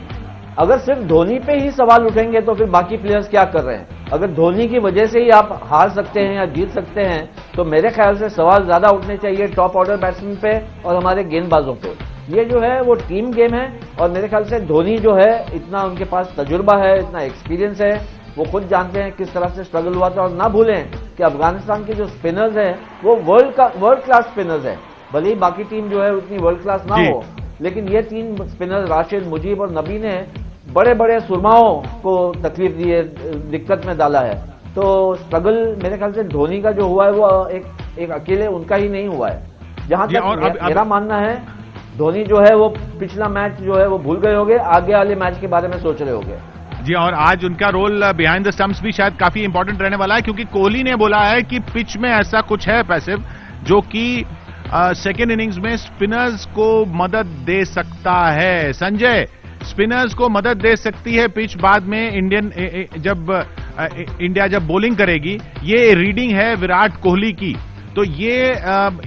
अगर सिर्फ धोनी पे ही सवाल उठेंगे तो फिर बाकी प्लेयर्स क्या कर रहे हैं? अगर धोनी की वजह से ही आप हार सकते हैं या जीत सकते हैं तो मेरे ख्याल से सवाल ज्यादा उठने चाहिए टॉप ऑर्डर बैट्समैन पे और हमारे गेंदबाजों पे। ये जो है वो टीम गेम है, और मेरे ख्याल से धोनी जो है इतना उनके पास तजुर्बा है, इतना एक्सपीरियंस है, वो खुद जानते हैं किस तरह से स्ट्रगल हुआ था। और ना भूलें कि अफगानिस्तान के जो स्पिनर्स हैं वो वर्ल्ड क्लास स्पिनर्स हैं। भले ही बाकी टीम जो है उतनी वर्ल्ड क्लास ना हो, लेकिन ये 3 स्पिनर्स राशिद, मुजीब और नबी ने बड़े बड़े सुरमाओं को तकलीफ दी है, दिक्कत में डाला है। तो स्ट्रगल मेरे ख्याल से धोनी का जो हुआ है वो एक अकेले उनका ही नहीं हुआ है। जहां तक मेरा मानना है, धोनी जो है वो पिछला मैच जो है वो भूल गए होंगे, आगे वाले मैच के बारे में सोच रहे होंगे। जी, और आज उनका रोल बिहाइंड द स्टंप्स भी शायद काफी इंपॉर्टेंट रहने वाला है, क्योंकि कोहली ने बोला है कि पिच में ऐसा कुछ है पैसिव जो कि सेकेंड इनिंग्स में स्पिनर्स को मदद दे सकता है। संजय, स्पिनर्स को मदद दे सकती है पिच बाद में इंडिया जब बॉलिंग करेगी। ये रीडिंग है विराट कोहली की, तो ये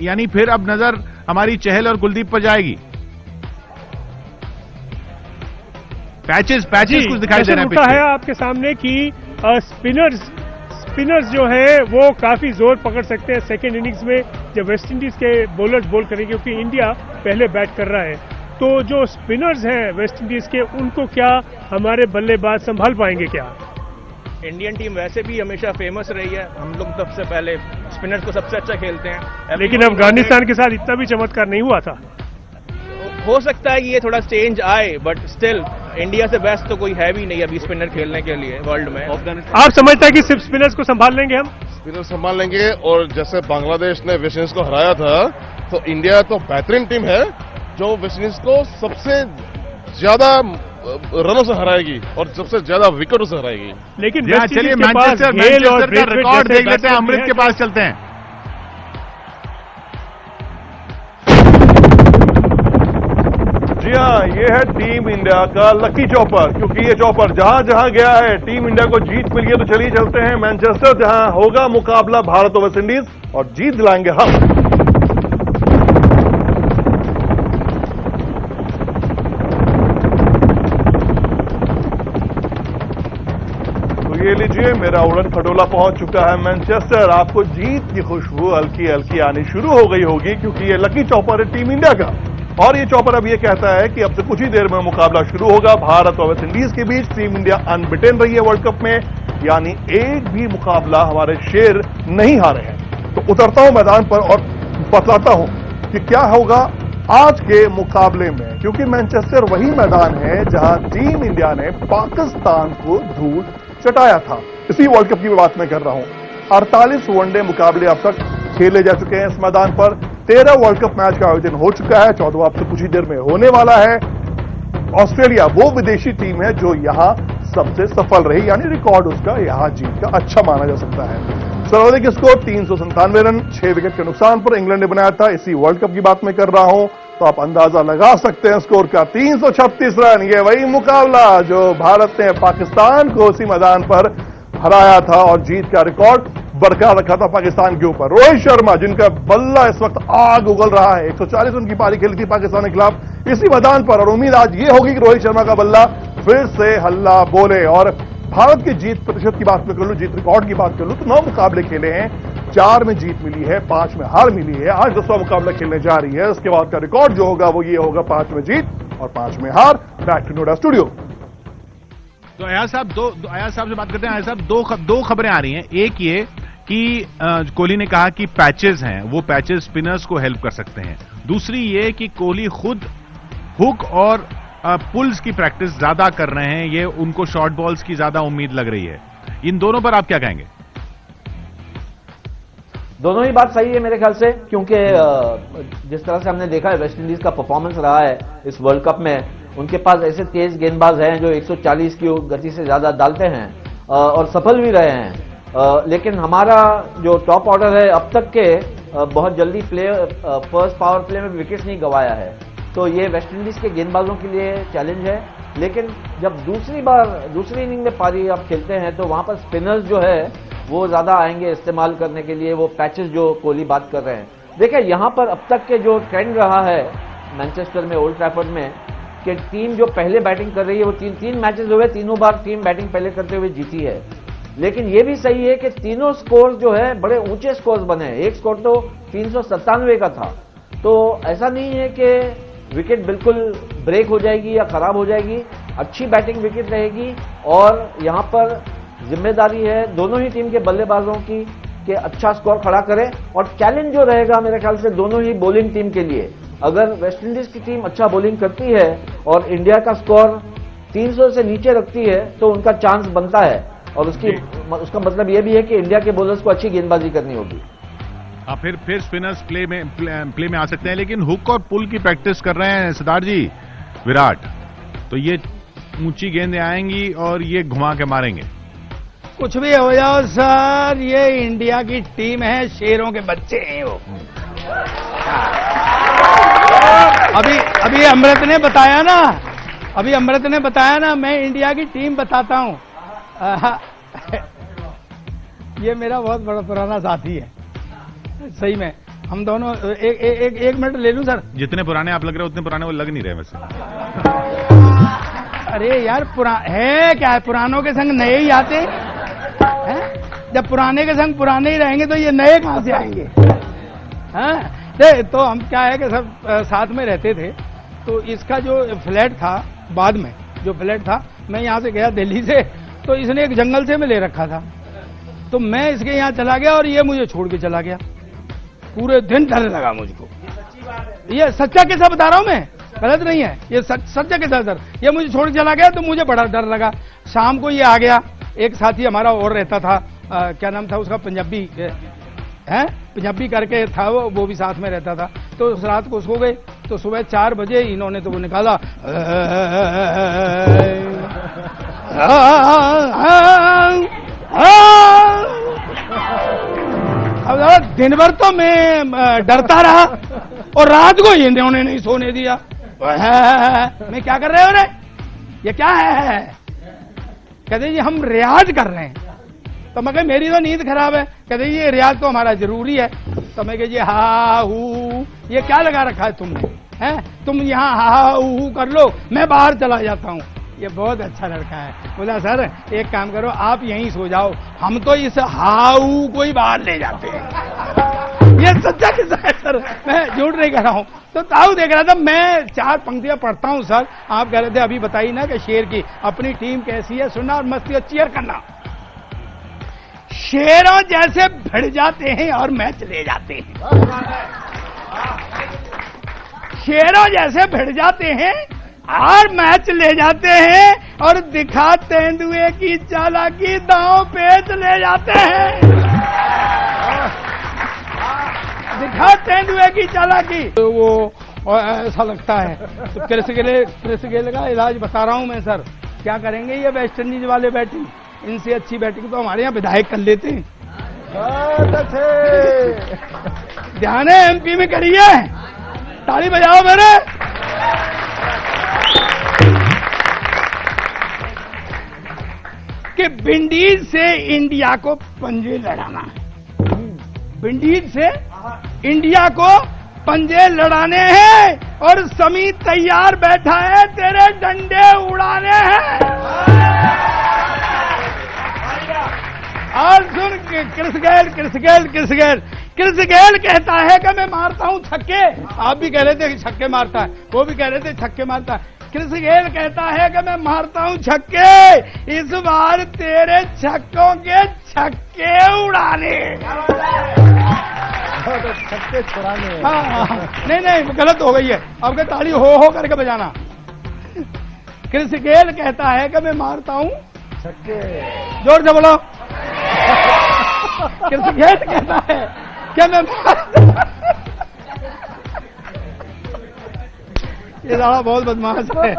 यानी फिर अब नजर हमारी चहल और कुलदीप पर जाएगी। पैचेस कुछ दिखाई दे रहे हैं है आपके सामने कि स्पिनर्स जो है वो काफी जोर पकड़ सकते हैं सेकेंड इनिंग्स में जब वेस्ट इंडीज के बॉलर्स बॉल करेंगे, क्योंकि इंडिया पहले बैट कर रहा है। तो जो स्पिनर्स हैं वेस्ट इंडीज के, उनको क्या हमारे बल्लेबाज संभाल पाएंगे क्या? इंडियन टीम वैसे भी हमेशा फेमस रही है, हम लोग सबसे पहले स्पिनर्स को सबसे अच्छा खेलते हैं। लेकिन अफगानिस्तान के साथ इतना भी चमत्कार नहीं हुआ था। हो सकता है कि ये थोड़ा चेंज आए, बट स्टिल इंडिया से बेस्ट तो कोई है भी नहीं अभी स्पिनर खेलने के लिए वर्ल्ड में। आप समझते हैं कि सिर्फ स्पिनर्स को संभाल लेंगे हम? स्पिनर संभाल लेंगे, और जैसे बांग्लादेश ने वेस्ट इंडीज को हराया था, तो इंडिया तो बेहतरीन टीम है जो वेस्ट इंडीज को सबसे ज्यादा रनों से हराएगी और सबसे ज्यादा विकेटों से हराएगी। लेकिन चलिए मैनचेस्टर का रिकॉर्ड देख लेते हैं, अमृत के पास चलते हैं। जी हाँ, ये है टीम इंडिया का लकी चॉपर, क्योंकि ये चॉपर जहां जहां गया है टीम इंडिया को जीत मिली है। तो चलिए चलते हैं मैनचेस्टर, जहां होगा मुकाबला भारत और वेस्ट इंडीज, और जीत दिलाएंगे हम। तो ये लीजिए, मेरा उड़न खटोला पहुंच चुका है मैनचेस्टर। आपको जीत की खुशबू हल्की हल्की आनी शुरू हो गई होगी, क्योंकि ये लकी चॉपर है टीम इंडिया का, और ये चॉपर अब ये कहता है कि अब से कुछ ही देर में मुकाबला शुरू होगा भारत और वेस्ट इंडीज के बीच। टीम इंडिया अनबिटेन रही है वर्ल्ड कप में, यानी एक भी मुकाबला हमारे शेर नहीं हारे हैं। तो उतरता हूं मैदान पर और बतलाता हूं कि क्या होगा आज के मुकाबले में, क्योंकि मैनचेस्टर वही मैदान है जहां टीम इंडिया ने पाकिस्तान को धूल चटाया था। इसी वर्ल्ड कप की बात मैं कर रहा हूं। 48 वनडे मुकाबले अब तक खेले जा चुके हैं इस मैदान पर। 13 वर्ल्ड कप मैच का आयोजन हो चुका है, 14वां अब से कुछ ही देर में होने वाला है। ऑस्ट्रेलिया वो विदेशी टीम है जो यहां सबसे सफल रही, यानी रिकॉर्ड उसका यहां जीत का अच्छा माना जा सकता है। सर्वाधिक स्कोर 397 रन 6 विकेट के नुकसान पर इंग्लैंड ने बनाया था। इसी वर्ल्ड कप की बात मैं कर रहा हूं, तो आप अंदाजा लगा सकते हैं स्कोर का। 336 रन, ये वही मुकाबला जो भारत ने पाकिस्तान को उसी मैदान पर हराया था और जीत का रिकॉर्ड बरकरार रखा था पाकिस्तान के ऊपर। रोहित शर्मा, जिनका बल्ला इस वक्त आग उगल रहा है, 140 रन की पारी खेली थी पाकिस्तान के खिलाफ इसी मैदान पर, और उम्मीद आज ये होगी कि रोहित शर्मा का बल्ला फिर से हल्ला बोले। और भारत की जीत प्रतिशत की बात में कर लूं, जीत रिकॉर्ड की बात कर लूं, तो 9 मुकाबले खेले हैं, 4 में जीत मिली है, 5 में हार मिली है। आज 10वां मुकाबला खेलने जा रही है। उसके बाद का रिकॉर्ड जो होगा वो ये होगा 5 में जीत और 5 में हार। Back to Noida studio. तो अयाज साहब से बात करते हैं। अयाज साहब, दो खबरें आ रही हैं। एक ये कि कोहली ने कहा कि पैचेस हैं, वो पैचेस स्पिनर्स को हेल्प कर सकते हैं। दूसरी ये कि कोहली खुद हुक और पुल्स की प्रैक्टिस ज्यादा कर रहे हैं, ये उनको शॉर्ट बॉल्स की ज्यादा उम्मीद लग रही है। इन दोनों पर आप क्या कहेंगे? दोनों ही बात सही है मेरे ख्याल से, क्योंकि जिस तरह से हमने देखा है वेस्ट इंडीज का परफॉर्मेंस रहा है इस वर्ल्ड कप में, उनके पास ऐसे तेज गेंदबाज हैं जो 140 की गति से ज्यादा डालते हैं और सफल भी रहे हैं। लेकिन हमारा जो टॉप ऑर्डर है अब तक के बहुत जल्दी फर्स्ट पावर प्ले में विकेट नहीं गंवाया है, तो ये वेस्ट इंडीज के गेंदबाजों के लिए चैलेंज है। लेकिन जब दूसरी इनिंग में पारी आप खेलते हैं तो वहां पर स्पिनर्स जो है वो ज्यादा आएंगे इस्तेमाल करने के लिए, वो पैचेस जो कोहली बात कर रहे हैं। देखिए यहां पर अब तक के जो ट्रेंड रहा है मैनचेस्टर में, ओल्ड ट्रैफर्ड में, कि टीम जो पहले बैटिंग कर रही है वो तीन मैचेस हुए, तीनों बार टीम बैटिंग पहले करते हुए जीती है। लेकिन ये भी सही है कि तीनों स्कोर जो है बड़े ऊंचे स्कोर बने हैं। एक स्कोर तो 397 का था, तो ऐसा नहीं है कि विकेट बिल्कुल ब्रेक हो जाएगी या खराब हो जाएगी। अच्छी बैटिंग विकेट रहेगी और यहां पर जिम्मेदारी है दोनों ही टीम के बल्लेबाजों की कि अच्छा स्कोर खड़ा करें। और चैलेंज जो रहेगा मेरे ख्याल से दोनों ही बॉलिंग टीम के लिए, अगर वेस्ट इंडीज की टीम अच्छा बॉलिंग करती है और इंडिया का स्कोर 300 से नीचे रखती है तो उनका चांस बनता है, और उसका मतलब यह भी है कि इंडिया के बॉलर्स को अच्छी गेंदबाजी करनी होगी। फिर स्पिनर्स प्ले में आ सकते हैं। लेकिन हुक और पुल की प्रैक्टिस कर रहे हैं सरदार जी विराट, तो ये ऊंची गेंदें आएंगी और ये घुमा के मारेंगे। कुछ भी हो जाओ सर, ये इंडिया की टीम है, शेरों के बच्चे हैं वो। अभी अमृत ने बताया ना, मैं इंडिया की टीम बताता हूं। ये मेरा बहुत बड़ा पुराना साथी है, सही में। हम दोनों एक मिनट ले लूं सर? जितने पुराने आप लग रहे हो उतने पुराने वो लग नहीं रहे वैसे। अरे यार है क्या है, पुरानों के संग नए ही आते हैं। जब पुराने के संग पुराने ही रहेंगे तो ये नए कहां से आएंगे? तो हम क्या है कि सब साथ में रहते थे, तो इसका जो फ्लैट था बाद में जो फ्लैट था, मैं यहां से गया दिल्ली से, तो इसने एक जंगल से में ले रखा था, तो मैं इसके यहां चला गया और ये मुझे छोड़ के चला गया। पूरे दिन डर लगा मुझको। ये सच्चा किस्सा बता रहा हूं मैं, गलत नहीं है, ये सच्चा किस्सा सर। ये मुझे छोड़ के चला गया तो मुझे बड़ा डर लगा। शाम को ये आ गया, एक साथी हमारा और रहता था, क्या नाम था उसका, पंजाबी करके था वो भी साथ में रहता था। तो उस रात को उसको गए तो सुबह 4 बजे इन्होंने तो वो निकाला, अब दिन भर तो मैं डरता रहा और रात को इन्होंने नहीं सोने दिया। मैं क्या कर रहे हो रे, ये क्या है? कहते जी हम रियाज कर रहे हैं। तो मैं कहा मेरी तो नींद खराब है। कहते ये रियाज तो हमारा जरूरी है। तो मैं कह जी हा हू ये क्या लगा रखा है तुमने, हैं? तुम यहाँ हा हू कर लो, मैं बाहर चला जाता हूँ। ये बहुत अच्छा लड़का है। बोला सर एक काम करो, आप यहीं सो जाओ, हम तो इस हाऊ को ही बाहर ले जाते हैं। ये सच्चा किस्सा है सर, मैं झूठ नहीं कर रहा हूँ। तो ताऊ देख रहा था, मैं 4 पंक्तियां पढ़ता हूँ सर। आप कह रहे थे अभी बताइए ना कि शेर की अपनी टीम कैसी है, सुनना और मस्ती और चीयर करना। शेरों जैसे भिड़ जाते हैं और मैच ले जाते हैं। शेरों जैसे भिड़ जाते हैं और मैच ले जाते हैं और दिखा तेंदुए की चालाकी, दांव पेच ले जाते हैं, दिखा तेंदुए की चालाकी। तो वो ऐसा लगता है। तो क्रिस गेल का इलाज बता रहा हूं मैं सर। क्या करेंगे ये वेस्ट इंडीज वाले बैटिंग, इनसे अच्छी बैटिंग तो हमारे यहाँ विधायक कर लेते हैं। ध्यान है एमपी में करिए, ताली बजाओ मेरे। कि विंडीज से इंडिया को पंजे लड़ाना है, विंडीज से इंडिया को पंजे लड़ाने हैं और समी तैयार बैठा है तेरे डंडे उड़ाने हैं। और सुन क्रिस गेल कहता है कि मैं मारता हूं छक्के। आप भी कह रहे थे कि छक्के मारता है, वो भी कह रहे थे छक्के मारता है। क्रिस गेल कहता है कि मैं मारता हूं छक्के, इस बार तेरे छक्कों के छक्के उड़ाने, छक्के छुड़ाने। हाँ, नहीं गलत हो गई है। अब के ताली हो करके बजाना। क्रिस गेल कहता है कि मैं मारता हूं छक्के, जोर से बोलो। क्रिस गेल कहता है कि मैं ये साला बहुत बदमाश है।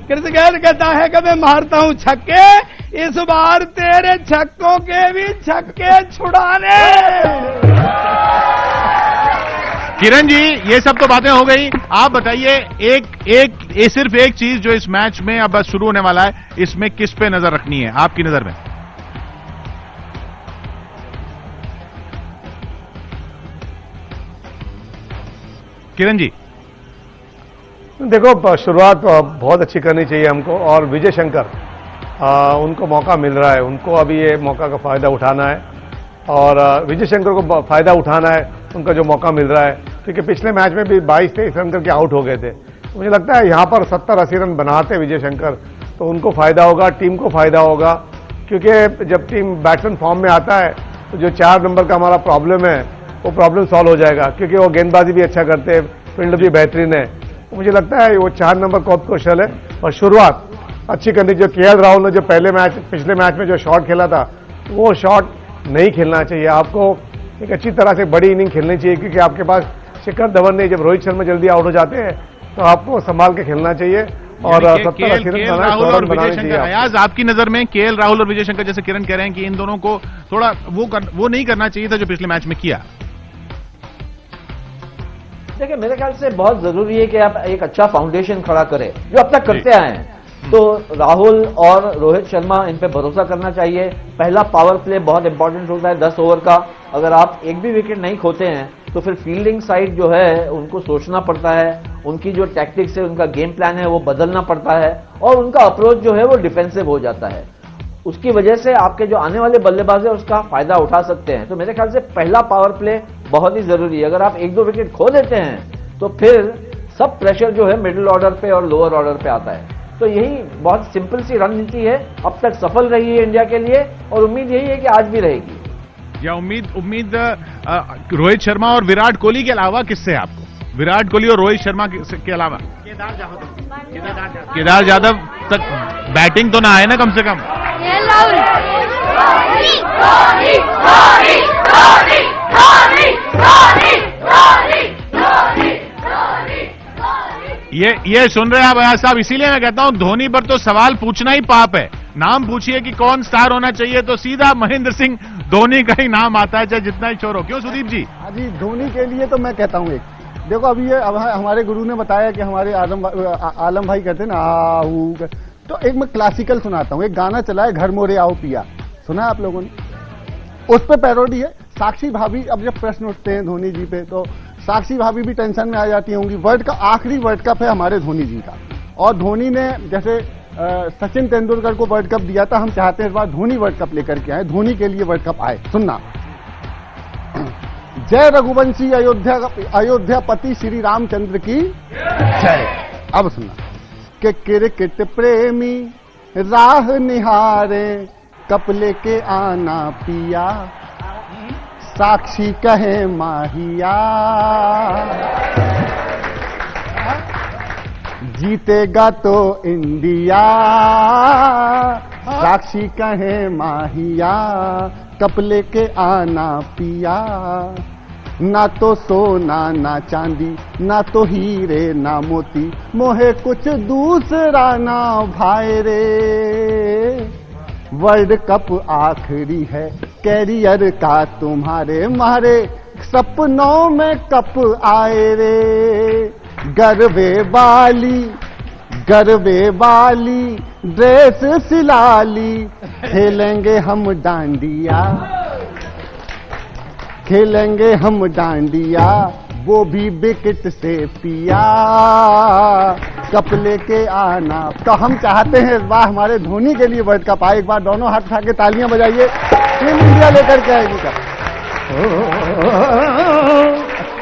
क्रिस गेल कहता है कि मैं मारता हूं छक्के, इस बार तेरे छक्कों के भी छक्के छुड़ाने। किरण जी, ये सब तो बातें हो गई। आप बताइए सिर्फ एक चीज जो इस मैच में अब बस शुरू होने वाला है, इसमें किस पे नजर रखनी है आपकी नजर में? किरण जी, देखो शुरुआत बहुत अच्छी करनी चाहिए हमको, और विजय शंकर उनको मौका मिल रहा है, उनको अभी ये मौका का फायदा उठाना है, और विजय शंकर को फायदा उठाना है उनका जो मौका मिल रहा है, क्योंकि पिछले मैच में भी 22-23 रन करके आउट हो गए थे। मुझे लगता है यहाँ पर 70-80 रन बनाते विजय शंकर तो उनको फायदा होगा, टीम को फायदा होगा, क्योंकि जब टीम बैट्समैन फॉर्म में आता है तो जो 4 नंबर का हमारा प्रॉब्लम है वो प्रॉब्लम सॉल्व हो जाएगा, क्योंकि वो गेंदबाजी भी अच्छा करते हैं, फील्ड भी बेहतरीन है। तो मुझे लगता है वो 4 नंबर बहुत कौशल है, और शुरुआत अच्छी करनी। जो केएल राहुल ने जो पिछले मैच में जो शॉट खेला था, वो शॉट नहीं खेलना चाहिए। आपको एक अच्छी तरह से बड़ी इनिंग खेलनी चाहिए, क्योंकि आपके पास शिखर धवन नहीं, जब रोहित शर्मा जल्दी आउट हो जाते हैं तो आपको संभाल के खेलना चाहिए, और 70-80 रन बनाने चाहिए। अयाज, आपकी नजर में केएल राहुल और विजय शंकर, जैसे किरण कह रहे हैं कि इन दोनों को थोड़ा वो नहीं करना चाहिए था जो पिछले मैच में किया। देखिए, मेरे ख्याल से बहुत जरूरी है कि आप एक अच्छा फाउंडेशन खड़ा करें, जो अब तक करते आए हैं। तो राहुल और रोहित शर्मा, इन पे भरोसा करना चाहिए। पहला पावर प्ले बहुत इंपॉर्टेंट होता है 10 ओवर का। अगर आप एक भी विकेट नहीं खोते हैं तो फिर फील्डिंग साइड जो है उनको सोचना पड़ता है, उनकी जो टैक्टिक्स है, उनका गेम प्लान है, वो बदलना पड़ता है, और उनका अप्रोच जो है वो डिफेंसिव हो जाता है। उसकी वजह से आपके जो आने वाले बल्लेबाज है उसका फायदा उठा सकते हैं। तो मेरे ख्याल से पहला पावर प्ले बहुत ही जरूरी है। अगर आप 1-2 विकेट खो देते हैं तो फिर सब प्रेशर जो है मिडिल ऑर्डर पे और लोअर ऑर्डर पे आता है। तो यही बहुत सिंपल सी रणनीति है, अब तक सफल रही है इंडिया के लिए, और उम्मीद यही है कि आज भी रहेगी। या उम्मीद रोहित शर्मा और विराट कोहली के अलावा किससे है आपको? विराट कोहली और रोहित शर्मा के अलावा केदार जाधव तक बैटिंग तो ना आए ना कम से कम। ये सुन रहे हैं आप अयाज साहब, इसीलिए मैं कहता हूं धोनी पर तो सवाल पूछना ही पाप है। नाम पूछिए कि कौन स्टार होना चाहिए तो सीधा महेंद्र सिंह धोनी का ही नाम आता है, चाहे जितना ही चोर हो। क्यों सुदीप जी? हाँ जी, धोनी के लिए तो मैं कहता हूँ देखो, अभी ये हमारे गुरु ने बताया कि हमारे आलम भाई कहते हैं ना आहू, तो एक मैं क्लासिकल सुनाता हूँ। एक गाना चला है, घर मोरे आओ पिया, सुना आप लोगों ने? उस पे पैरोडी है। साक्षी भाभी, अब जब प्रश्न उठते हैं धोनी जी पे तो साक्षी भाभी भी टेंशन में आ जाती होंगी। आखिरी वर्ल्ड कप है हमारे धोनी जी का, और धोनी ने जैसे सचिन तेंदुलकर को वर्ल्ड कप दिया था, हम चाहते हैं इस बार धोनी वर्ल्ड कप लेकर के आए, धोनी के लिए वर्ल्ड कप आए। सुनना, जय रघुवंशी अयोध्यापति श्री रामचंद्र की जय। अब सुनना, के क्रिकेट प्रेमी राह निहारे, कप लेके आना पिया, साक्षी कहे माहिया। जीतेगा तो इंडिया, साक्षी कहे माहिया, कप लेके आना पिया, ना तो सोना ना चांदी, ना तो हीरे ना मोती, मोहे कुछ दूसरा ना भाई रे। वर्ल्ड कप आखिरी है कैरियर का तुम्हारे, मारे सपनों में कप आए रे। गरबे वाली ड्रेस सिला ली, खेलेंगे हम डांडिया, खेलेंगे हम डांडिया, वो भी विकेट से पिया, कप लेके आना। तो हम चाहते हैं इस बार हमारे धोनी के लिए वर्ल्ड कप आए। एक बार दोनों हाथ उठा के तालियां बजाइए, टीम इंडिया लेकर के आएगी कप।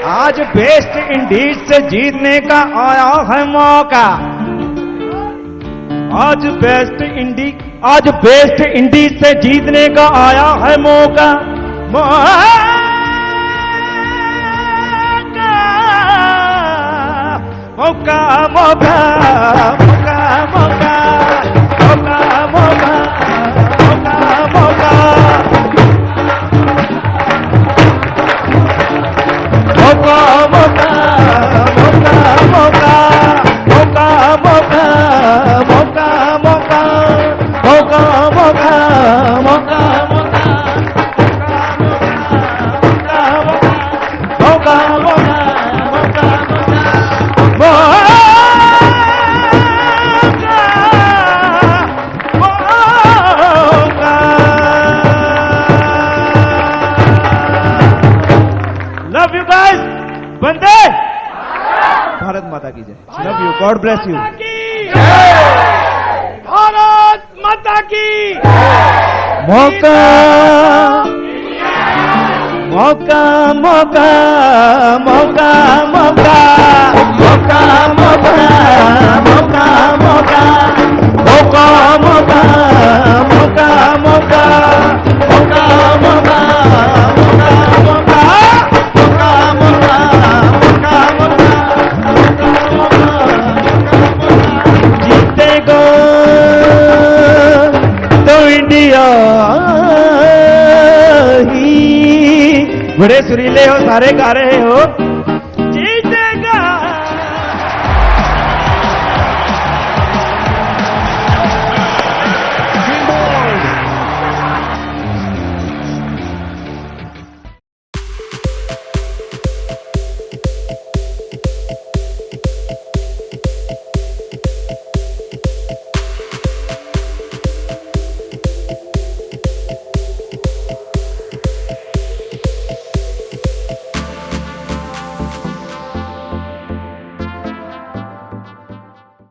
आज वेस्ट इंडीज से जीतने का आया है मौका, आज वेस्ट इंडीज से जीतने का आया है मौका, मौका मौका मौका मौका मौका मौका मौका मौका Love you guys. Vande Bharat माता की जय। Love you, God bless you. Bharat माता की मौका मौका मौका मौका मौका मौका मौका मौका मौका मौका मौका मौका मौका मौका मौका जीतेगा तो इंडिया ही। बड़े सुरीले हो, सारे गा रहे हो।